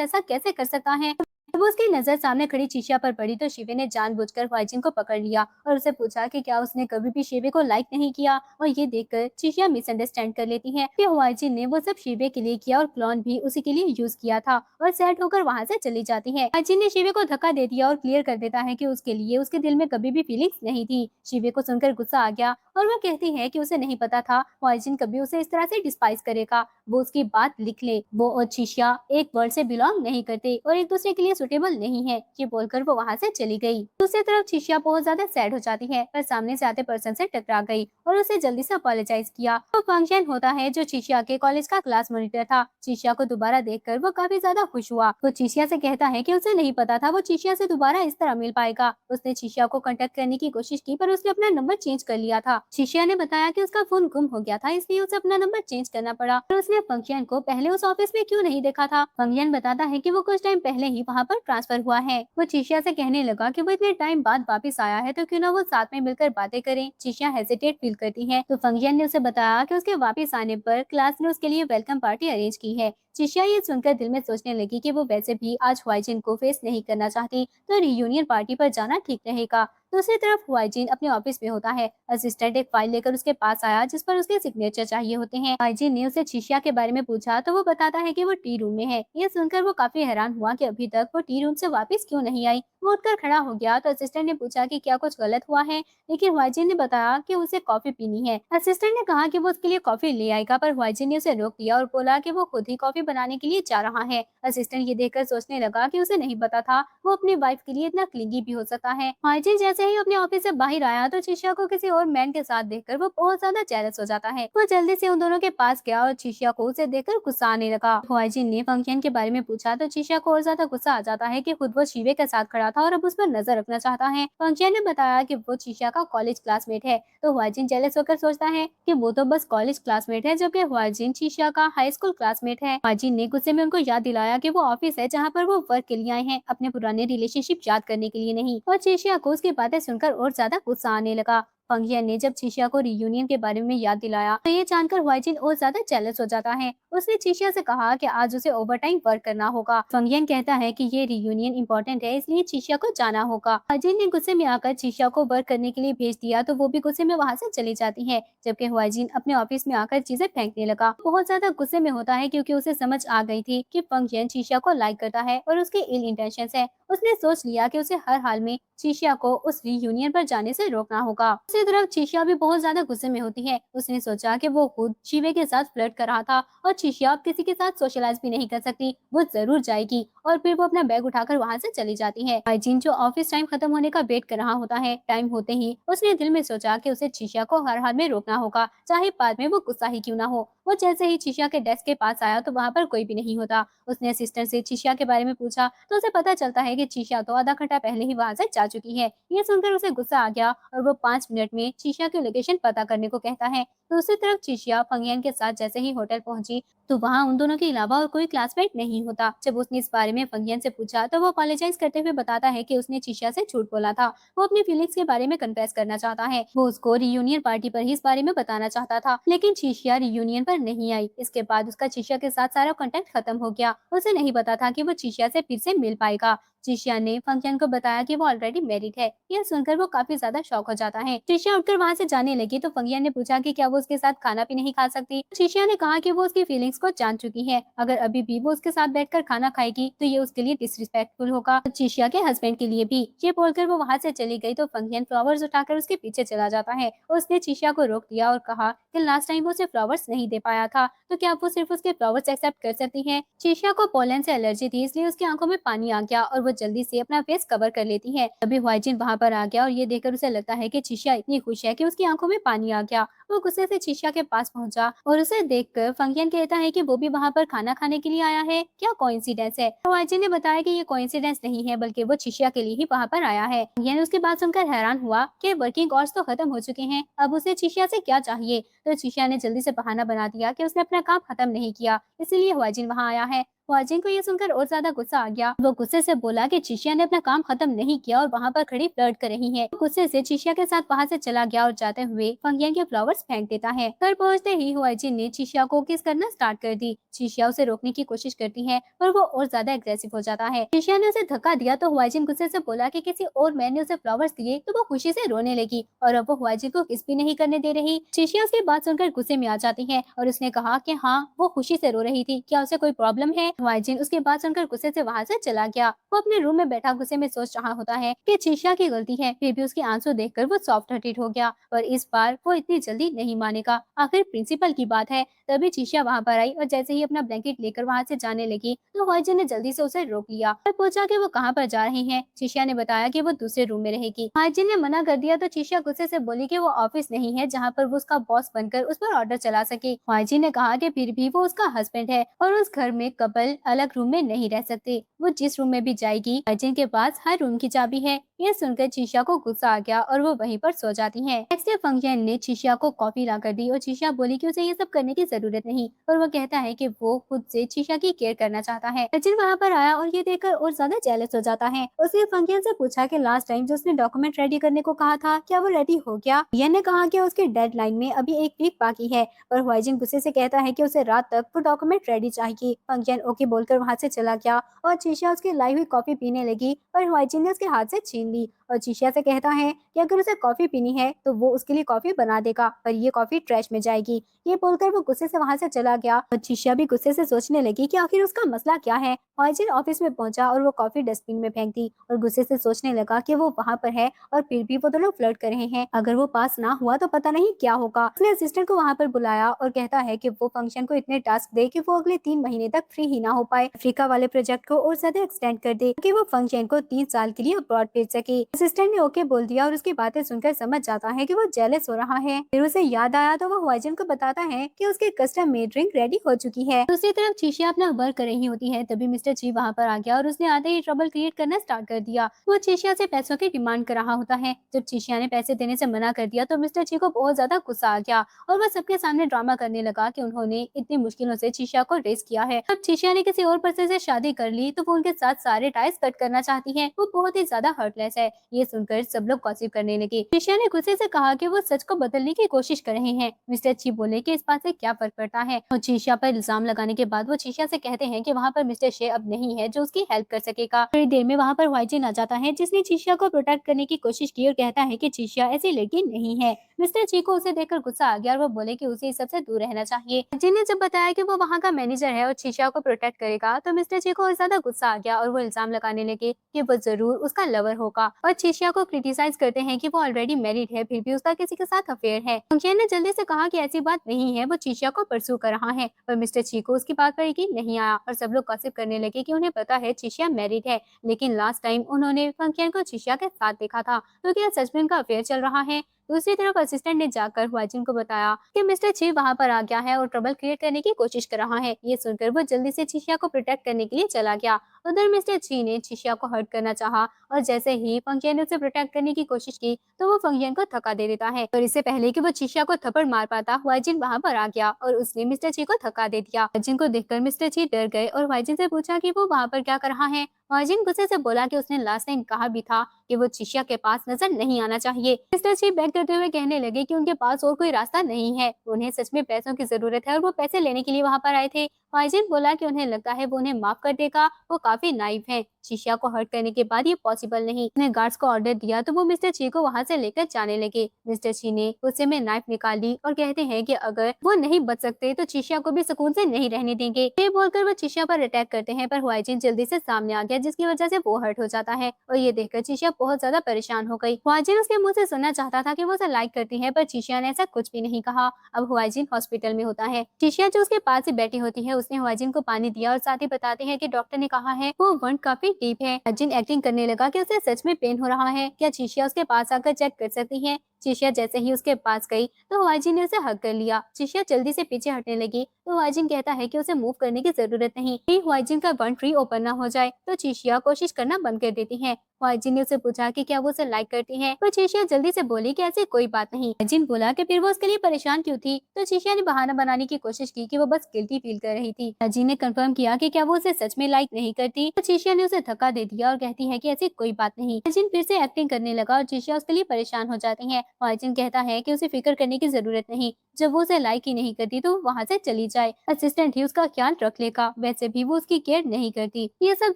ऐसा कैसे कर सकता है। जब उसकी नजर सामने खड़ी चीशिया पर पड़ी तो शिवे ने जानबूझकर ह्वाइजिन को पकड़ लिया और उसे पूछा कि क्या उसने कभी भी शिवे को लाइक नहीं किया। और ये देखकर चीशिया मिसअंडरस्टैंड कर लेती है कि ह्वाइजिन ने वो सब शिवे के लिए किया और क्लोन भी उसी के लिए यूज किया था, और सैड होकर वहाँ से चली जाती है। ह्वाइजिन ने शिवे को धक्का दे दिया और क्लियर कर देता है कि उसके लिए उसके दिल में कभी भी फीलिंग्स नहीं थी। शिवे को सुनकर गुस्सा आ गया और वह कहती है कि उसे नहीं पता था ह्वाइजिन कभी उसे इस तरह से डिस्पाइस करेगा। वो उसकी बात लिख ले, वो और चीशिया एक वर्ल्ड से बिलोंग नहीं करते और एक दूसरे के लिए सुटेबल नहीं है। ये बोलकर वो वहाँ से चली गई। दूसरी तरफ चीशिया बहुत ज्यादा सैड हो जाती है, पर सामने से आते पर्सन से टकरा गई और उसे जल्दी से अपोलोजाइज किया। तो फंक्शन होता है जो चीशिया के कॉलेज का क्लास मॉनिटर था। चीशिया को दोबारा देखकर वो काफी ज्यादा खुश हुआ। वो चीशिया से कहता है कि उसे नहीं पता था वो चीशिया से दोबारा इस तरह मिल पाएगा। उसने चीशिया को कांटेक्ट करने की कोशिश की, पर उसने अपना नंबर चेंज कर लिया था। चीशिया ने बताया कि उसका फोन गुम हो गया था, इसलिए उसे अपना नंबर चेंज करना पड़ा। और उसने फंक्शन को पहले उस ऑफिस में क्यों नहीं देखा था। फंक्शन बताता है कि वो कुछ टाइम पहले ही वहाँ पर ट्रांसफर हुआ है। वो चीशिया से कहने लगा कि वो इतने टाइम बाद वापस आया है तो क्यों ना वो साथ में मिलकर बातें करें। चीशिया हेजिटेट फील करती है तो फंक्शन ने उसे बताया कि उसके वापस आने पर क्लास ने उसके लिए वेलकम पार्टी अरेंज की है। चीशिया ये सुनकर दिल में सोचने लगी कि वो वैसे भी आज ह्वाइजिन को फेस नहीं करना चाहती, तो रियूनियन पार्टी पर जाना ठीक रहेगा। दूसरी तरफ ह्वाइजिन अपने ऑफिस में होता है। असिस्टेंट एक फाइल लेकर उसके पास आया जिस पर उसके सिग्नेचर चाहिए होते हैं। ह्वाइजिन ने उसे चीशिया के बारे में पूछा तो वो बताता है कि वो टी रूम में है। ये सुनकर वो काफी हैरान हुआ कि अभी तक वो टी रूम से वापस क्यों नहीं आई। वो उठकर खड़ा हो गया तो असिस्टेंट ने पूछा कि क्या कुछ गलत हुआ है, लेकिन ह्वाइजिन ने बताया कि उसे कॉफी पीनी है। असिस्टेंट ने कहा कि वो उसके लिए कॉफी ले आएगा, पर ह्वाइजिन ने उसे रोक दिया और बोला कि वो खुद ही कॉफी बनाने के लिए जा रहा है। असिस्टेंट ये देखकर सोचने लगा कि उसे नहीं पता था वो अपनी वाइफ के लिए इतना क्लिंगी भी हो सकता है। ह्वाइजिन जैसे ही अपने ऑफिस से बाहर आया तो चीशिया को किसी और मैन के साथ देखकर वो बहुत ज्यादा जेलस हो जाता है। वो जल्दी से उन दोनों के पास गया और चीशिया को उसे देखकर गुस्सा आने लगा। ह्वाइजिन ने फंक्शन के बारे में पूछा तो चीशिया को और ज्यादा गुस्सा आ जाता है कि खुद वो शिवे के साथ खड़ा था और अब उस पर नजर रखना चाहता है। फंक्शन ने बताया कि वो चीशिया का कॉलेज क्लासमेट है, तो ह्वाइजिन जेलस होकर सोचता है कि वो तो बस कॉलेज क्लासमेट है, जबकि ह्वाइजिन चीशिया का हाई स्कूल क्लासमेट है। ह्वाइजिन ने गुस्से में उनको याद दिलाया कि वो ऑफिस है जहाँ पर वो वर्क के लिए आए हैं, अपने पुराने रिलेशनशिप याद करने के लिए नहीं। और चीशिया को उसकी बातें सुनकर और ज्यादा गुस्सा आने लगा। फंगियन ने जब चीशिया को रियूनियन के बारे में याद दिलाया तो ये जानकर ह्वाइजिन और ज्यादा जेलस हो जाता है। उसने चीशिया से कहा कि आज उसे ओवरटाइम वर्क करना होगा। फंगियन कहता है कि ये रियूनियन इंपॉर्टेंट है, इसलिए चीशिया को जाना होगा। ह्वाइजिन ने गुस्से में आकर चीशिया को वर्क करने के लिए भेज दिया तो वो भी गुस्से में वहाँ से चली जाती है, जबकि ह्वाइजिन अपने ऑफिस में आकर चीजें फेंकने लगा। बहुत ज्यादा गुस्से में होता है क्योंकि उसे समझ आ गई थी कि फंगियन चीशिया को लाइक करता है और उसके इल इंटेंशंस है। उसने सोच लिया कि उसे हर हाल में चीशिया को उस रियूनियन पर जाने से रोकना होगा। दूसरी तरफ चीशिया भी बहुत ज्यादा गुस्से में होती है। उसने सोचा कि वो खुद शिवे के साथ फ्लर्ट कर रहा था और चीशिया अब किसी के साथ सोशलाइज भी नहीं कर सकती, वो जरूर जाएगी। और फिर वो अपना बैग उठाकर वहाँ से चली जाती है। हाइजीन जो ऑफिस टाइम खत्म होने का वेट कर रहा होता है, टाइम होते ही उसने दिल में सोचा कि उसे चीशिया को हर हाल में रोकना होगा, चाहे बाद में वो गुस्सा ही क्यों ना हो। वो जैसे ही चीशिया के डेस्क के पास आया तो वहाँ पर कोई भी नहीं होता। उसने असिस्टेंट से चीशिया के बारे में पूछा तो उसे पता चलता है कि चीशिया तो आधा घंटा पहले ही वहाँ से जा चुकी है। ये सुनकर उसे गुस्सा आ गया और वो 5 मिनट में चीशिया की लोकेशन पता करने को कहता है। दूसरी तरफ चीशिया फंगियन के साथ जैसे ही होटल पहुंची तो वहाँ उन दोनों के अलावा और कोई क्लासमेट नहीं होता। जब उसने इस बारे में फंगियन से पूछा तो वो अपोलोजाइज करते हुए बताता है कि उसने चीशिया से झूठ बोला था। वो अपनी फीलिंग्स के बारे में कन्फेस करना चाहता है। वो उसको रियूनियन पार्टी पर ही इस बारे में बताना चाहता था, लेकिन चीशिया रियूनियन पर नहीं आई। इसके बाद उसका चीशिया के साथ सारा कॉन्टेक्ट खत्म हो गया। उसे नहीं पता था कि वो चीशिया से फिर से मिल पाएगा। चीशिया ने फंक्शन को बताया कि वो ऑलरेडी मैरिड है। यह सुनकर वो काफी ज्यादा शॉक हो जाता है। चीशिया उठकर वहाँ से जाने लगी तो फंगिया ने पूछा कि क्या वो उसके साथ खाना भी नहीं खा सकती। चीशिया ने कहा कि वो उसकी फीलिंग्स को जान चुकी है, अगर अभी भी वो उसके साथ बैठकर खाना खाएगी तो ये उसके लिए डिसरिस्पेक्टफुल होगा, चीशिया के हस्बैंड के लिए भी। ये बोलकर वो वहाँ से चली गई तो फंगियन फ्लावर्स उठाकर उसके पीछे चला जाता है। उसने चीशिया को रोक दिया और कहा कि लास्ट टाइम वो उसे फ्लावर्स नहीं दे पाया था, तो क्या वो सिर्फ उसके फ्लावर्स एक्सेप्ट कर सकती है। चीशिया को पोलन से एलर्जी थी, इसलिए उसकी आंखों में पानी आ गया और वो जल्दी से अपना फेस कवर कर लेती है। तभी ह्वाइजिन वहाँ पर आ गया और ये देखकर उसे लगता है कि चीशिया इतनी खुश है कि उसकी आंखों में पानी आ गया। वो गुस्से से चीशिया के पास पहुंचा और उसे देखकर फंगियन कहता है कि वो भी वहाँ पर खाना खाने के लिए आया है, क्या कोइंसिडेंस है। ह्वाइजिन ने बताया कि ये कोइंसिडेंस नहीं है, बल्कि वो चीशिया के लिए ही वहाँ पर आया है। फंगियन उसकी बात सुनकर हैरान हुआ कि वर्किंग आवर्स तो खत्म हो चुके हैं, अब उसे चीशिया से क्या चाहिए। तो चीशिया ने जल्दी से बहाना बना दिया कि उसने अपना काम खत्म नहीं किया, इसीलिए ह्वाइजिन वहाँ आया है। हुआजिन को ये सुनकर और ज्यादा गुस्सा आ गया। वो गुस्से से बोला कि चिशिया ने अपना काम खत्म नहीं किया और वहाँ पर खड़ी फ्लर्ट कर रही है। गुस्से से चिशिया के साथ वहाँ से चला गया और जाते हुए फंगियन के फ्लावर्स फेंक देता है। घर पहुँचते ही हुआजिन ने चिशिया को किस करना स्टार्ट कर दी। चिशिया उसे रोकने की कोशिश करती है पर वो और ज्यादा एग्रेसिव हो जाता है। चिशिया ने उसे धक्का दिया तो हुआजिन गुस्से से बोला कि किसी और मैन ने उसे फ्लावर्स दिए तो वो खुशी से रोने लगी और अब वो हुआजिन को किस भी नहीं करने दे रही। चिशिया उसकी बात सुनकर गुस्से में आ जाती है और उसने कहा कि हाँ वो खुशी से रो रही थी, क्या उसे कोई प्रॉब्लम है। हुआजिन उसकी बात सुनकर गुस्से से वहाँ से चला गया। वो अपने रूम में बैठा गुस्से में सोच रहा होता है कि चिशिया की गलती है, फिर भी उसके आंसू देखकर वो सॉफ्ट हार्टेड हो गया और इस बार वो इतनी जल्दी नहीं मानेगा। आखिर प्रिंसिपल की बात है। तभी चिशिया वहाँ पर आई और जैसे ही अपना ब्लैंकेट लेकर वहाँ से जाने लगी तो हुआजिन ने जल्दी से उसे रोक लिया और पूछा कि वो कहाँ पर जा रही है। चिशिया ने बताया कि वो दूसरे रूम में रहेगी। हुआजिन ने मना कर दिया तो चिशिया गुस्से से बोली कि वो ऑफिस नहीं है जहाँ पर वो उसका बॉस बनकर उस पर ऑर्डर चला सके। हुआजिन ने कहा कि फिर भी वो उसका हस्बैंड है और उस घर में कपल अलग रूम में नहीं रह सकते। वो जिस रूम में भी जाएगी हुआजिन के पास हर रूम की चाबी है। यह सुनकर चिशिया को गुस्सा आ गया और वो वहीं पर सो जाती है। नेक्स्ट डे फंक्शन ने चिशिया को कॉफी ला कर दी और चिशिया बोली कि उसे ये सब करने की जरूरत नहीं और वो कहता है कि वो खुद से चिशिया की केयर करना चाहता है। सचिन वहाँ पर आया और ये देखकर और ज्यादा जेलस हो जाता है। उसने फंक्शन से पूछा कि लास्ट टाइम जो उसने डॉक्यूमेंट रेडी करने को कहा था क्या वो रेडी हो गया। यन ने कहा कि उसके डेडलाइन में अभी एक वीक बाकी है और हुआजिन गुस्से से कहता है कि उसे रात तक वो डॉक्यूमेंट रेडी चाहिए। फंक्शन ओके बोलकर वहाँ से चला गया और चिशिया उसकी लाई हुई कॉफी पीने लगी पर हुआजिन ने उसके हाथ से छीन ली और चिशिया से कहता है कि अगर उसे कॉफी पीनी है तो वो उसके लिए कॉफी बना देगा पर ये कॉफी ट्रैश में जाएगी। ये बोलकर वो गुस्से से वहाँ से चला गया और चिशिया भी गुस्से से सोचने लगी कि आखिर उसका मसला क्या है। हुआजिन ऑफिस में पहुंचा और वो कॉफी डस्टबिन में फेंक दी और गुस्से से सोचने लगा कि वो वहाँ पर है और फिर भी वो दोनों फ्लर्ट कर रहे हैं। अगर वो पास ना हुआ तो पता नहीं क्या होगा। उसने असिस्टेंट को वहाँ पर बुलाया और कहता है कि वो फंक्शन को इतने टास्क दे कि वो अगले 3 महीने तक फ्री ही ना हो पाए। अफ्रीका वाले प्रोजेक्ट को और ज्यादा एक्सटेंड कर दे कि वो फंक्शन को 3 साल के लिए अब्रॉड भेज सके। असिस्टेंट ने ओके बोल दिया और उसकी बातें सुनकर समझ जाता है कि वो जेलस हो रहा है। फिर उसे याद आया तो वो हुआजिन को बताता है कि उसके कस्टम मेड ड्रिंक रेडी हो चुकी है। दूसरी तरफ चिशिया अपना वर्क कर रही होती है तभी मिस्टर ची वहाँ पर आ गया और उसने आते ही ट्रबल क्रिएट करना स्टार्ट कर दिया। वो चिशिया से पैसों की डिमांड कर रहा होता है। जब चिशिया ने पैसे देने से मना कर दिया तो मिस्टर ची को बहुत ज्यादा गुस्सा आ गया और वह सबके सामने ड्रामा करने लगा कि उन्होंने इतनी मुश्किलों से चिशिया को रेस किया है। अब चिशिया ने किसी और पर्सन से शादी कर ली तो वो उनके साथ सारे टाइज कट करना चाहती है। वो बहुत ही ज्यादा हर्टलेस है। ये सुनकर सब लोग गॉसिप करने लगे। चिशिया ने गुस्से से कहा कि वो सच को बदलने की कोशिश कर रहे हैं। मिस्टर ची बोले कि इस बात से क्या फर्क पड़ता है। और चिशिया पर इल्जाम लगाने के बाद वो चिशिया से कहते हैं कि वहाँ पर मिस्टर शे अब नहीं है जो उसकी हेल्प कर सकेगा। थोड़ी देर में वहाँ पर हुआजिन आ जाता है जिसने चिशिया को प्रोटेक्ट करने की कोशिश की और कहता है कि चिशिया ऐसी लड़की नहीं है। मिस्टर ची को उसे देखकर गुस्सा आ गया और वो बोले कि उसे इस सबसे दूर रहना चाहिए। जिन्हें जब बताया कि वो वहाँ का मैनेजर है और चिशिया को प्रोटेक्ट करेगा तो मिस्टर ची को और ज्यादा गुस्सा आ गया और वो इल्जाम लगाने लगे कि वो जरूर उसका लवर होगा और चिशिया को क्रिटिसाइज करते हैं कि वो ऑलरेडी मैरिड है फिर भी उसका किसी के साथ अफेयर है। फंक्शन ने जल्दी से कहा कि ऐसी बात नहीं है, वो चिशिया को परसू कर रहा है पर मिस्टर ची को उसकी बात पर यकीन नहीं आया और सब लोग गॉसिप करने लगे कि उन्हें पता है चिशिया मैरिड है लेकिन लास्ट टाइम उन्होंने फंक्शन को चिशिया के साथ देखा था तो क्या सच में उनका अफेयर चल रहा है। दूसरी तरफ असिस्टेंट ने जाकर हुआजिन को बताया कि मिस्टर ची वहाँ पर आ गया है और ट्रबल क्रिएट करने की कोशिश कर रहा है। ये सुनकर वो जल्दी से चिशिया को प्रोटेक्ट करने के लिए चला गया। उधर मिस्टर ची ने चिशिया को हर्ट करना चाहा और जैसे ही फंक्शन ने उसे प्रोटेक्ट करने की कोशिश की तो वो फंक्शन को थका दे देता है और इससे पहले कि वो चिशिया को थप्पड़ मार पाता हुआजिन वहाँ पर आ गया और उसने मिस्टर ची को थका दे दिया। हुआजिन को देखकर मिस्टर ची डर गए और हुआजिन से पूछा कि वो वहाँ पर क्या कर रहा है। हुआजिन गुस्से से बोला कि उसने लास्ट टाइम कहा भी था कि वो चिशिया के पास नजर नहीं आना चाहिए। मिस्टर ची बैक करते हुए कहने लगे कि उनके पास और कोई रास्ता नहीं है, उन्हें सच में पैसों की जरूरत है और वो पैसे लेने के लिए वहाँ पर आए थे। हुआजिन बोला कि उन्हें लगता है वो उन्हें माफ कर देगा, वो काफी नाइव है। चिशिया को हर्ट करने के बाद ये पॉसिबल नहीं। उसने गार्ड्स को ऑर्डर दिया तो वो मिस्टर ची को वहाँ से लेकर जाने लगे। मिस्टर ची ने गुस्से में नाइफ निकाल ली और कहते हैं कि अगर वो नहीं बच सकते तो चिशिया को भी सुकून से नहीं रहने देंगे। ये बोलकर वो चिशिया पर अटैक करते हैं पर हुआजिन जल्दी से सामने आ गया जिसकी वजह से वो हर्ट हो जाता है और ये देखकर चिशिया बहुत ज्यादा परेशान हो गई। हुआजिन उसके मुंह से सुनना चाहता था कि वो उसे लाइक करती है पर चिशिया ने ऐसा कुछ भी नहीं कहा। अब हुआजिन हॉस्पिटल में होता है। चिशिया जो उसके पास ही बैठी होती है उसने हुआजिन को पानी दिया और साथ ही बताते हैं कि डॉक्टर ने कहा है वो वुंड काफी डीप है। हुआजिन एक्टिंग करने लगा कि उसे सच में पेन हो रहा है, क्या चिशिया उसके पास आकर चेक कर सकती है। चिशिया जैसे ही उसके पास गई तो हुआजिन ने उसे हग कर लिया। चिशिया जल्दी से पीछे हटने लगी तो हुआजिन कहता है कि उसे मूव करने की जरूरत नहीं, हुआजिन का बर्न ट्री ओपन ना हो जाए। तो चिशिया कोशिश करना बंद कर देती है। हुआजिन ने उसे पूछा कि क्या वो उसे लाइक करती है, पर चिशिया जल्दी से बोली कि ऐसी कोई बात नहीं। हुआजिन बोला कि फिर वो उसके लिए परेशान क्यों थी, तो चिशिया ने बहाना बनाने की कोशिश की कि वो बस गिल्टी फील कर रही थी। हुआजिन ने कंफर्म किया कि क्या वो उसे सच में लाइक नहीं करती, तो चिशिया ने उसे धक्का दे दिया और कहती है कि ऐसी कोई बात नहीं। हुआजिन फिर से एक्टिंग करने लगा और चिशिया उसके लिए परेशान हो जाती है। हुआजिन कहता है कि उसे फिक्र करने की जरूरत नहीं, जब वो उसे लाइक ही नहीं करती तो वहाँ से चली जाए, असिस्टेंट ही उसका ख्याल रख लेगा, वैसे भी वो उसकी केयर नहीं करती। ये सब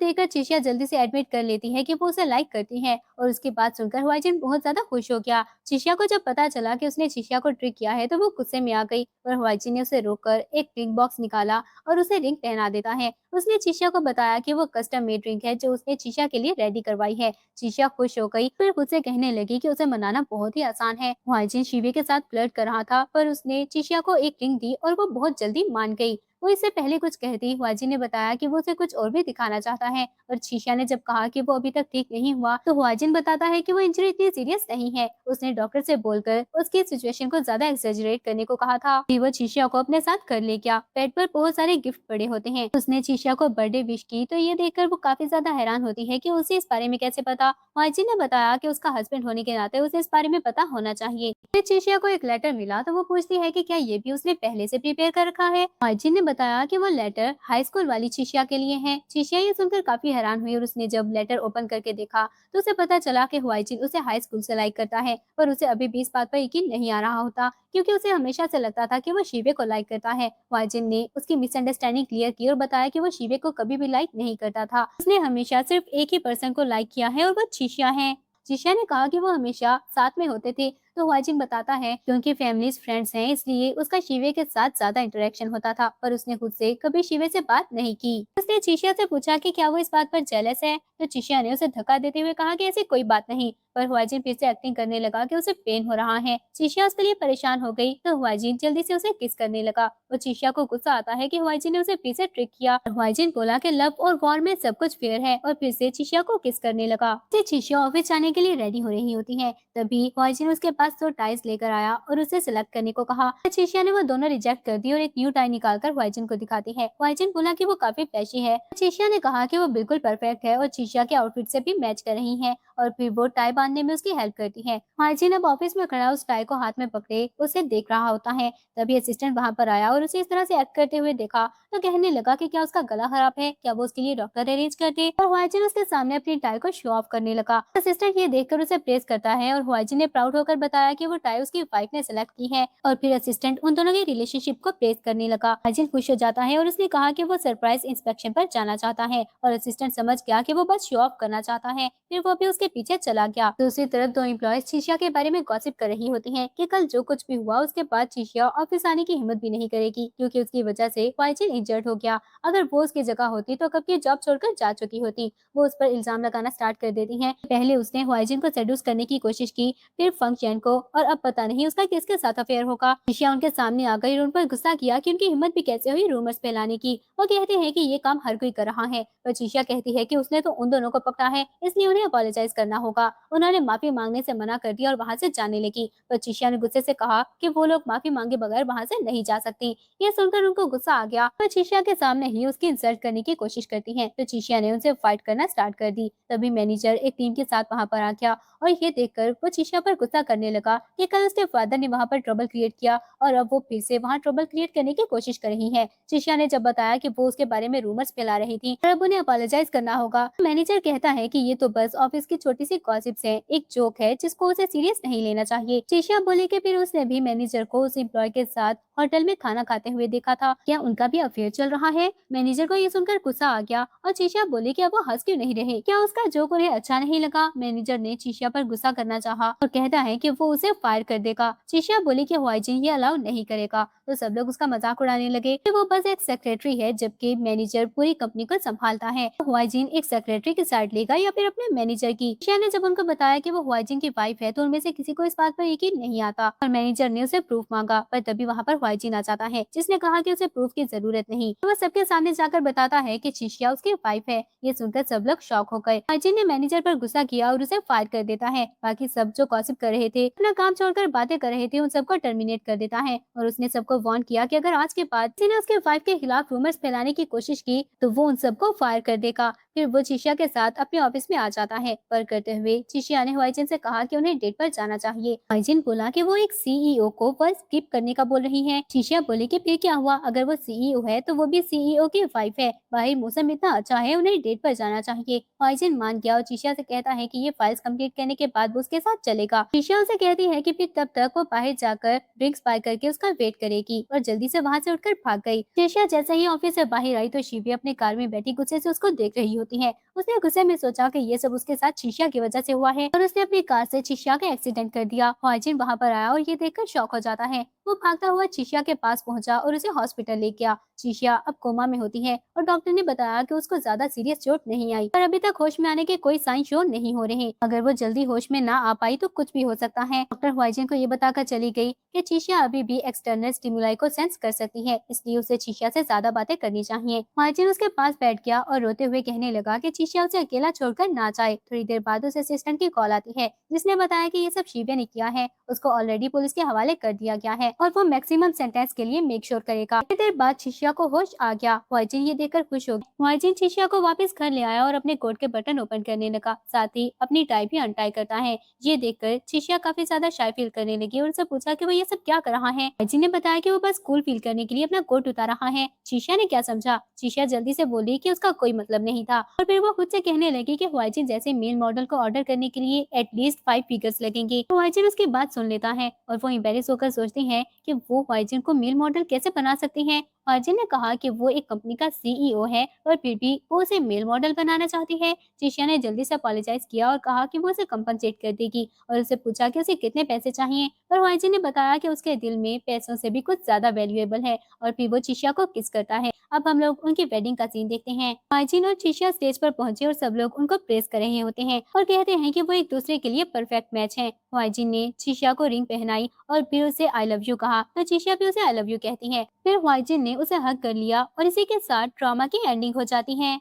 देखकर चिशिया जल्दी से एडमिट कर लेती है कि वो उसे लाइक करती है और उसकी बात सुनकर हुआजिन बहुत ज्यादा खुश हो गया। चिशिया को जब पता चला कि उसने चिशिया को ट्रिक किया है तो वो गुस्से में आ गई और हुआजिन ने उसे रोककर एक ड्रिंक बॉक्स निकाला और उसे रिंग पहना देता है। उसने चिशिया को बताया कि वो कस्टम मेड ड्रिंक है जो उसने चिशिया के लिए रेडी करवाई है। चिशिया खुश हो गई, फिर खुद से कहने लगी कि उसे मनाना बहुत ही आसान है। हुआजिन शिवे के साथ फ्लर्ट कर रहा था पर उसने चिशिया को एक रिंग दी और वो बहुत जल्दी मान गई। वो इससे पहले कुछ कहती हुआजिन ने बताया कि वो उसे कुछ और भी दिखाना चाहता है और चिशिया ने जब कहा कि वो अभी तक ठीक नहीं हुआ तो हुआजिन बताता है कि वो इंजरी इतनी सीरियस नहीं है। उसने डॉक्टर से बोलकर उसकी सिचुएशन को ज्यादा एक्सेजरेट करने को कहा था। फिर वो चिशिया को अपने साथ कर ले गया। बेड पर बहुत सारे गिफ्ट पड़े होते हैं। उसने चिशिया को बर्थडे विश की तो ये देखकर वो काफी ज्यादा हैरान होती है कि उसे इस बारे में कैसे पता। हुआजिन ने बताया कि उसका हस्बैंड होने के नाते उसे इस बारे में पता होना चाहिए। फिर चिशिया को एक लेटर मिला तो वो पूछती है कि क्या ये भी उसने पहले से प्रिपेयर कर रखा है। हुआजिन ने बताया कि वो लेटर हाई स्कूल वाली चिशिया के लिए है। चिशिया ये सुनकर काफी हैरान हुई और उसने जब लेटर ओपन करके देखा तो उसे पता चला कि हुआजिन उसे हाई स्कूल से लाइक करता है, पर उसे अभी भी इस बात पर यकीन नहीं आ रहा होता क्योंकि उसे हमेशा से लगता था कि वो शिवे को लाइक करता है। हुआजिन ने उसकी मिसअंडरस्टैंडिंग क्लियर की और बताया कि वो शिवे को कभी भी लाइक नहीं करता था। उसने हमेशा सिर्फ एक ही पर्सन को लाइक किया है और वो चिशिया है। चिशिया ने कहा कि वो हमेशा साथ में होते थे तो हुआजिन बताता है क्योंकि फैमिलीज फ्रेंड्स हैं इसलिए उसका शिवे के साथ ज्यादा इंटरेक्शन होता था, पर उसने खुद से कभी शिवे से बात नहीं की। उसने चिशिया से पूछा कि क्या वो इस बात पर जेलस है, तो चिशिया ने उसे धक्का देते हुए कहा कि ऐसी कोई बात नहीं, पर हुआजिन फिर से एक्टिंग करने लगा कि उसे पेन हो रहा है। चिशिया उसके लिए परेशान हो गई तो हुआजिन जल्दी से उसे किस करने लगा और चिशिया को गुस्सा आता है कि हुआजिन ने उसे फिर से ट्रिक किया। हुआजिन बोला कि लव और वॉर में सब कुछ फेयर है और फिर से चिशिया को किस करने लगा। चिशिया ऑफिस जाने के लिए रेडी हो रही होती है तभी हुआजिन उसके पास 2 टाइज लेकर आया और उसे सिलेक्ट करने को कहा। चिशिया ने वो दोनों रिजेक्ट कर दी और एक न्यू टाई निकालकर हुआजिन को दिखाती है। हुआजिन बोला कि वो काफी फ्लैशी है। चिशिया ने कहा कि वो बिल्कुल परफेक्ट है और चिशिया के आउटफिट से भी मैच कर रही है और फिर वो टाई बांधने में उसकी हेल्प करती है। हुआजिन अब ऑफिस में खड़ा उस टाई को हाथ में पकड़े उसे देख रहा होता है। तभी असिस्टेंट वहाँ पर आया और उसे इस तरह से एक्ट करते हुए देखा तो कहने लगा कि क्या उसका गला खराब है, क्या वो उसके लिए डॉक्टर अरेंज कर दे, और हुआजिन उसके सामने अपनी टाई को शो ऑफ करने लगा। असिस्टेंट ये देखकर उसे प्रेस करता है और हुआजिन ने प्राउड होकर बताया कि वो टाई उसकी वाइफ ने सेलेक्ट की है और फिर असिस्टेंट उन दोनों की रिलेशनशिप को प्रेस करने लगा। हुआजिन खुश हो जाता है और उसने कहा कि वो सरप्राइज इंस्पेक्शन पर जाना चाहता है और असिस्टेंट समझ गया कि वो बस शो ऑफ करना चाहता है, फिर वो भी उसके पीछे चला गया। दूसरी तरफ 2 एम्प्लॉयज चिशिया के बारे में गॉसिप कर रही होती हैं कि कल जो कुछ भी हुआ उसके बाद चिशिया ऑफिस आने की हिम्मत भी नहीं करेगी क्योंकि उसकी वजह से हुआजिन इंजर्ड हो गया। अगर वो उसकी जगह होती तो कब की जॉब छोड़कर जा चुकी होती। वो उस पर इल्जाम लगाना स्टार्ट कर देती है। पहले उसने हुआजिन को सेड्यूस करने की कोशिश की, फिर फंक्शन को, और अब पता नहीं उसका किसके साथ अफेयर होगा। चिशिया उनके सामने आ गई और उन पर गुस्सा किया कि उनकी हिम्मत भी कैसे हुई रूमर्स फैलाने की। वो कहते हैं कि ये काम हर कोई कर रहा है, पर चिशिया कहती है कि उसने तो उन दोनों को पकड़ा है इसलिए उन्हें अपोलोजाइज करना होगा। उन्होंने माफी मांगने से मना कर दिया और वहाँ से जाने लगी, पर चिशिया ने गुस्से से कहा कि वो लोग माफी मांगे बगैर वहाँ से नहीं जा सकती। ये सुनकर उनको गुस्सा आ गया, पर चिशिया के सामने ही उसकी इंसल्ट करने की कोशिश करती है तो चिशिया ने उनसे फाइट करना स्टार्ट कर दी। तभी मैनेजर एक टीम के साथ वहाँ पर आ गया और ये देखकर वो चिशिया पर गुस्सा करने लगा कि कल उसके फादर ने वहाँ पर ट्रबल क्रिएट किया और अब वो फिर से वहाँ ट्रबल क्रिएट करने की कोशिश कर रही है। चिशिया ने जब बताया कि वो उसके बारे में रूमर्स फैला रही थी और अब उन्हें अपोलोजाइज करना होगा, मैनेजर कहता है कि ये तो बस ऑफिस की छोटी सी गॉसिप्स है, एक जोक है जिसको उसे सीरियस नहीं लेना चाहिए। चिशिया बोली कि फिर उसने भी मैनेजर को उस एम्प्लॉय के साथ होटल में खाना खाते हुए देखा था, क्या उनका भी अफेयर चल रहा है। मैनेजर को ये सुनकर गुस्सा आ गया और चिशिया बोली कि अब वो हंस क्यों नहीं रहे, क्या उसका जोक उन्हें अच्छा नहीं लगा। मैनेजर ने चिशिया पर गुस्सा करना चाहा और कहता है कि वो उसे फायर कर देगा। चिशिया बोली कि हुआजिन ये अलाउ नहीं करेगा, तो सब लोग उसका मजाक उड़ाने लगे कि वो बस एक सेक्रेटरी है जबकि मैनेजर पूरी कंपनी को संभालता है। तो हुआजिन एक सेक्रेटरी की साइड लेगा या फिर अपने मैनेजर की। चिशिया ने जब उनको बताया कि वो हुआजिन की वाइफ है तो उनमें से किसी को इस बात पर यकीन नहीं आता और मैनेजर ने उसे प्रूफ मांगा, पर तभी वहाँ पर हुआजिन आ जाता है जिसने कहा कि उसे प्रूफ की जरूरत नहीं। तो वो सबके सामने जाकर बताता है कि चिशिया उसकी वाइफ है। ये सुनकर सब लोग शॉक हो गए। हुआजिन ने मैनेजर पर गुस्सा किया और उसे फायर कर देता है। बाकी सब जो गॉसिप कर रहे थे अपना काम छोड़कर बातें कर रहे थे उन सबको टर्मिनेट कर देता है और उसने सबको वार्न किया कि अगर आज के बाद किसी ने उसके वाइफ के खिलाफ रूमर्स फैलाने की कोशिश की तो वो उन सबको फायर कर देगा। फिर वो चिशिया के साथ अपने ऑफिस में आ जाता है, पर करते हुए चिशिया ने हुआइजिन से कहा कि उन्हें डेट पर जाना चाहिए। हुआइजिन बोला कि वो एक सीईओ को वर्क स्किप करने का बोल रही है। चिशिया बोली कि फिर क्या हुआ, अगर वो सीईओ है तो वो भी सीईओ की वाइफ है, बाहर मौसम इतना अच्छा है, उन्हें डेट पर जाना चाहिए। हुआइजिन मान गया और चिशिया से कहता है कि ये फाइल्स कंप्लीट करने के बाद वो उसके साथ चलेगा। चिशिया उसे कहती है कि फिर तब तक वो बाहर जाकर ड्रिंक्स बाय करके उसका वेट करेगी और जल्दी से वहाँ से उठकर भाग गई। चिशिया जैसे ही ऑफिस से बाहर आई तो शिवी अपने कार में बैठी गुस्से से उसको देख रही होती है। उसने गुस्से में सोचा कि ये सब उसके साथ चिशिया की वजह से हुआ है और उसने अपनी कार से चिशिया का एक्सीडेंट कर दिया। हुआइजिन वहाँ पर आया और ये देखकर शॉक हो जाता है। वो भागता हुआ चिशिया के पास पहुंचा और उसे हॉस्पिटल ले गया। चिशिया अब कोमा में होती है और डॉक्टर ने बताया कि उसको ज्यादा सीरियस चोट नहीं आई, पर अभी तक होश में आने के कोई साइन शो नहीं हो रहे। अगर वो जल्दी होश में ना आ पाई तो कुछ भी हो सकता है। डॉक्टर हुआइजिन को ये बताकर चली गई कि चिशिया अभी भी एक्सटर्नल स्टिमुलाई को सेंस कर सकती है, इसलिए उसे चिशिया से ज्यादा बातें करनी चाहिए। हुआइजिन उसके पास बैठ गया और रोते हुए कहने लगा कि चिशिया उसे अकेला छोड़कर ना जाए। थोड़ी देर बाद उसे असिस्टेंट की कॉल आती है जिसने बताया कि ये सब शिवे ने किया है, उसको ऑलरेडी पुलिस के हवाले कर दिया गया है और वो मैक्सिमम सेंटेंस के लिए मेक श्योर करेगा। थोड़ी देर बाद चिशिया को होश आ गया। हुआइजिन ये देखकर खुश हो गई। हुआइजिन चिशिया को वापस घर ले आया और अपने कोट के बटन ओपन करने लगा, साथ ही अपनी टाई भी अनटाई करता है। ये देखकर चिशिया काफी ज्यादा शाय फील करने लगी और उनसे पूछा कि वो ये सब क्या कर रहा है। हुआइजिन ने बताया कि वो बस कूल फील करने के लिए अपना कोट उतार रहा है। चिशिया ने क्या समझा। चिशिया जल्दी से बोली कि उसका कोई मतलब नहीं था और फिर वो खुद से कहने लगी कि हुआइजिन जैसे मेल मॉडल को ऑर्डर करने के लिए एटलीस्ट 5 फिगर्स लगेंगे। हुआइजिन उसकी बात सुन लेता है और वो एम्बेरेस होकर सोचती है कि वो हुआइजिन को मेल मॉडल कैसे बना सकती है। हुआइजिन ने कहा कि वो एक कंपनी का सीईओ है और फिर भी वो उसे मेल मॉडल बनाना चाहती है। चिशिया ने जल्दी से अपोलोजाइज किया और कहा कि वो उसे कंपनसेट कर देगी और उसे पूछा कि उसे कितने पैसे चाहिए, पर हुआइजिन ने बताया कि उसके दिल में पैसों से भी कुछ ज्यादा वैल्यूएबल है और फिर वो चिशिया को किस करता है। अब हम लोग उनकी वेडिंग का सीन देखते हैं। हुआइजिन और चिशिया स्टेज पर पहुंचे और सब लोग उनको प्रेस कर रहे होते हैं और कहते हैं कि वो एक दूसरे के लिए परफेक्ट मैच हैं। हुआइजिन ने चिशिया को रिंग पहनाई और फिर उसे आई लव यू कहा तो चिशिया भी उसे आई लव यू कहती है। फिर हुआइजिन ने उसे हग कर लिया और इसी के साथ ड्रामा की एंडिंग हो जाती है।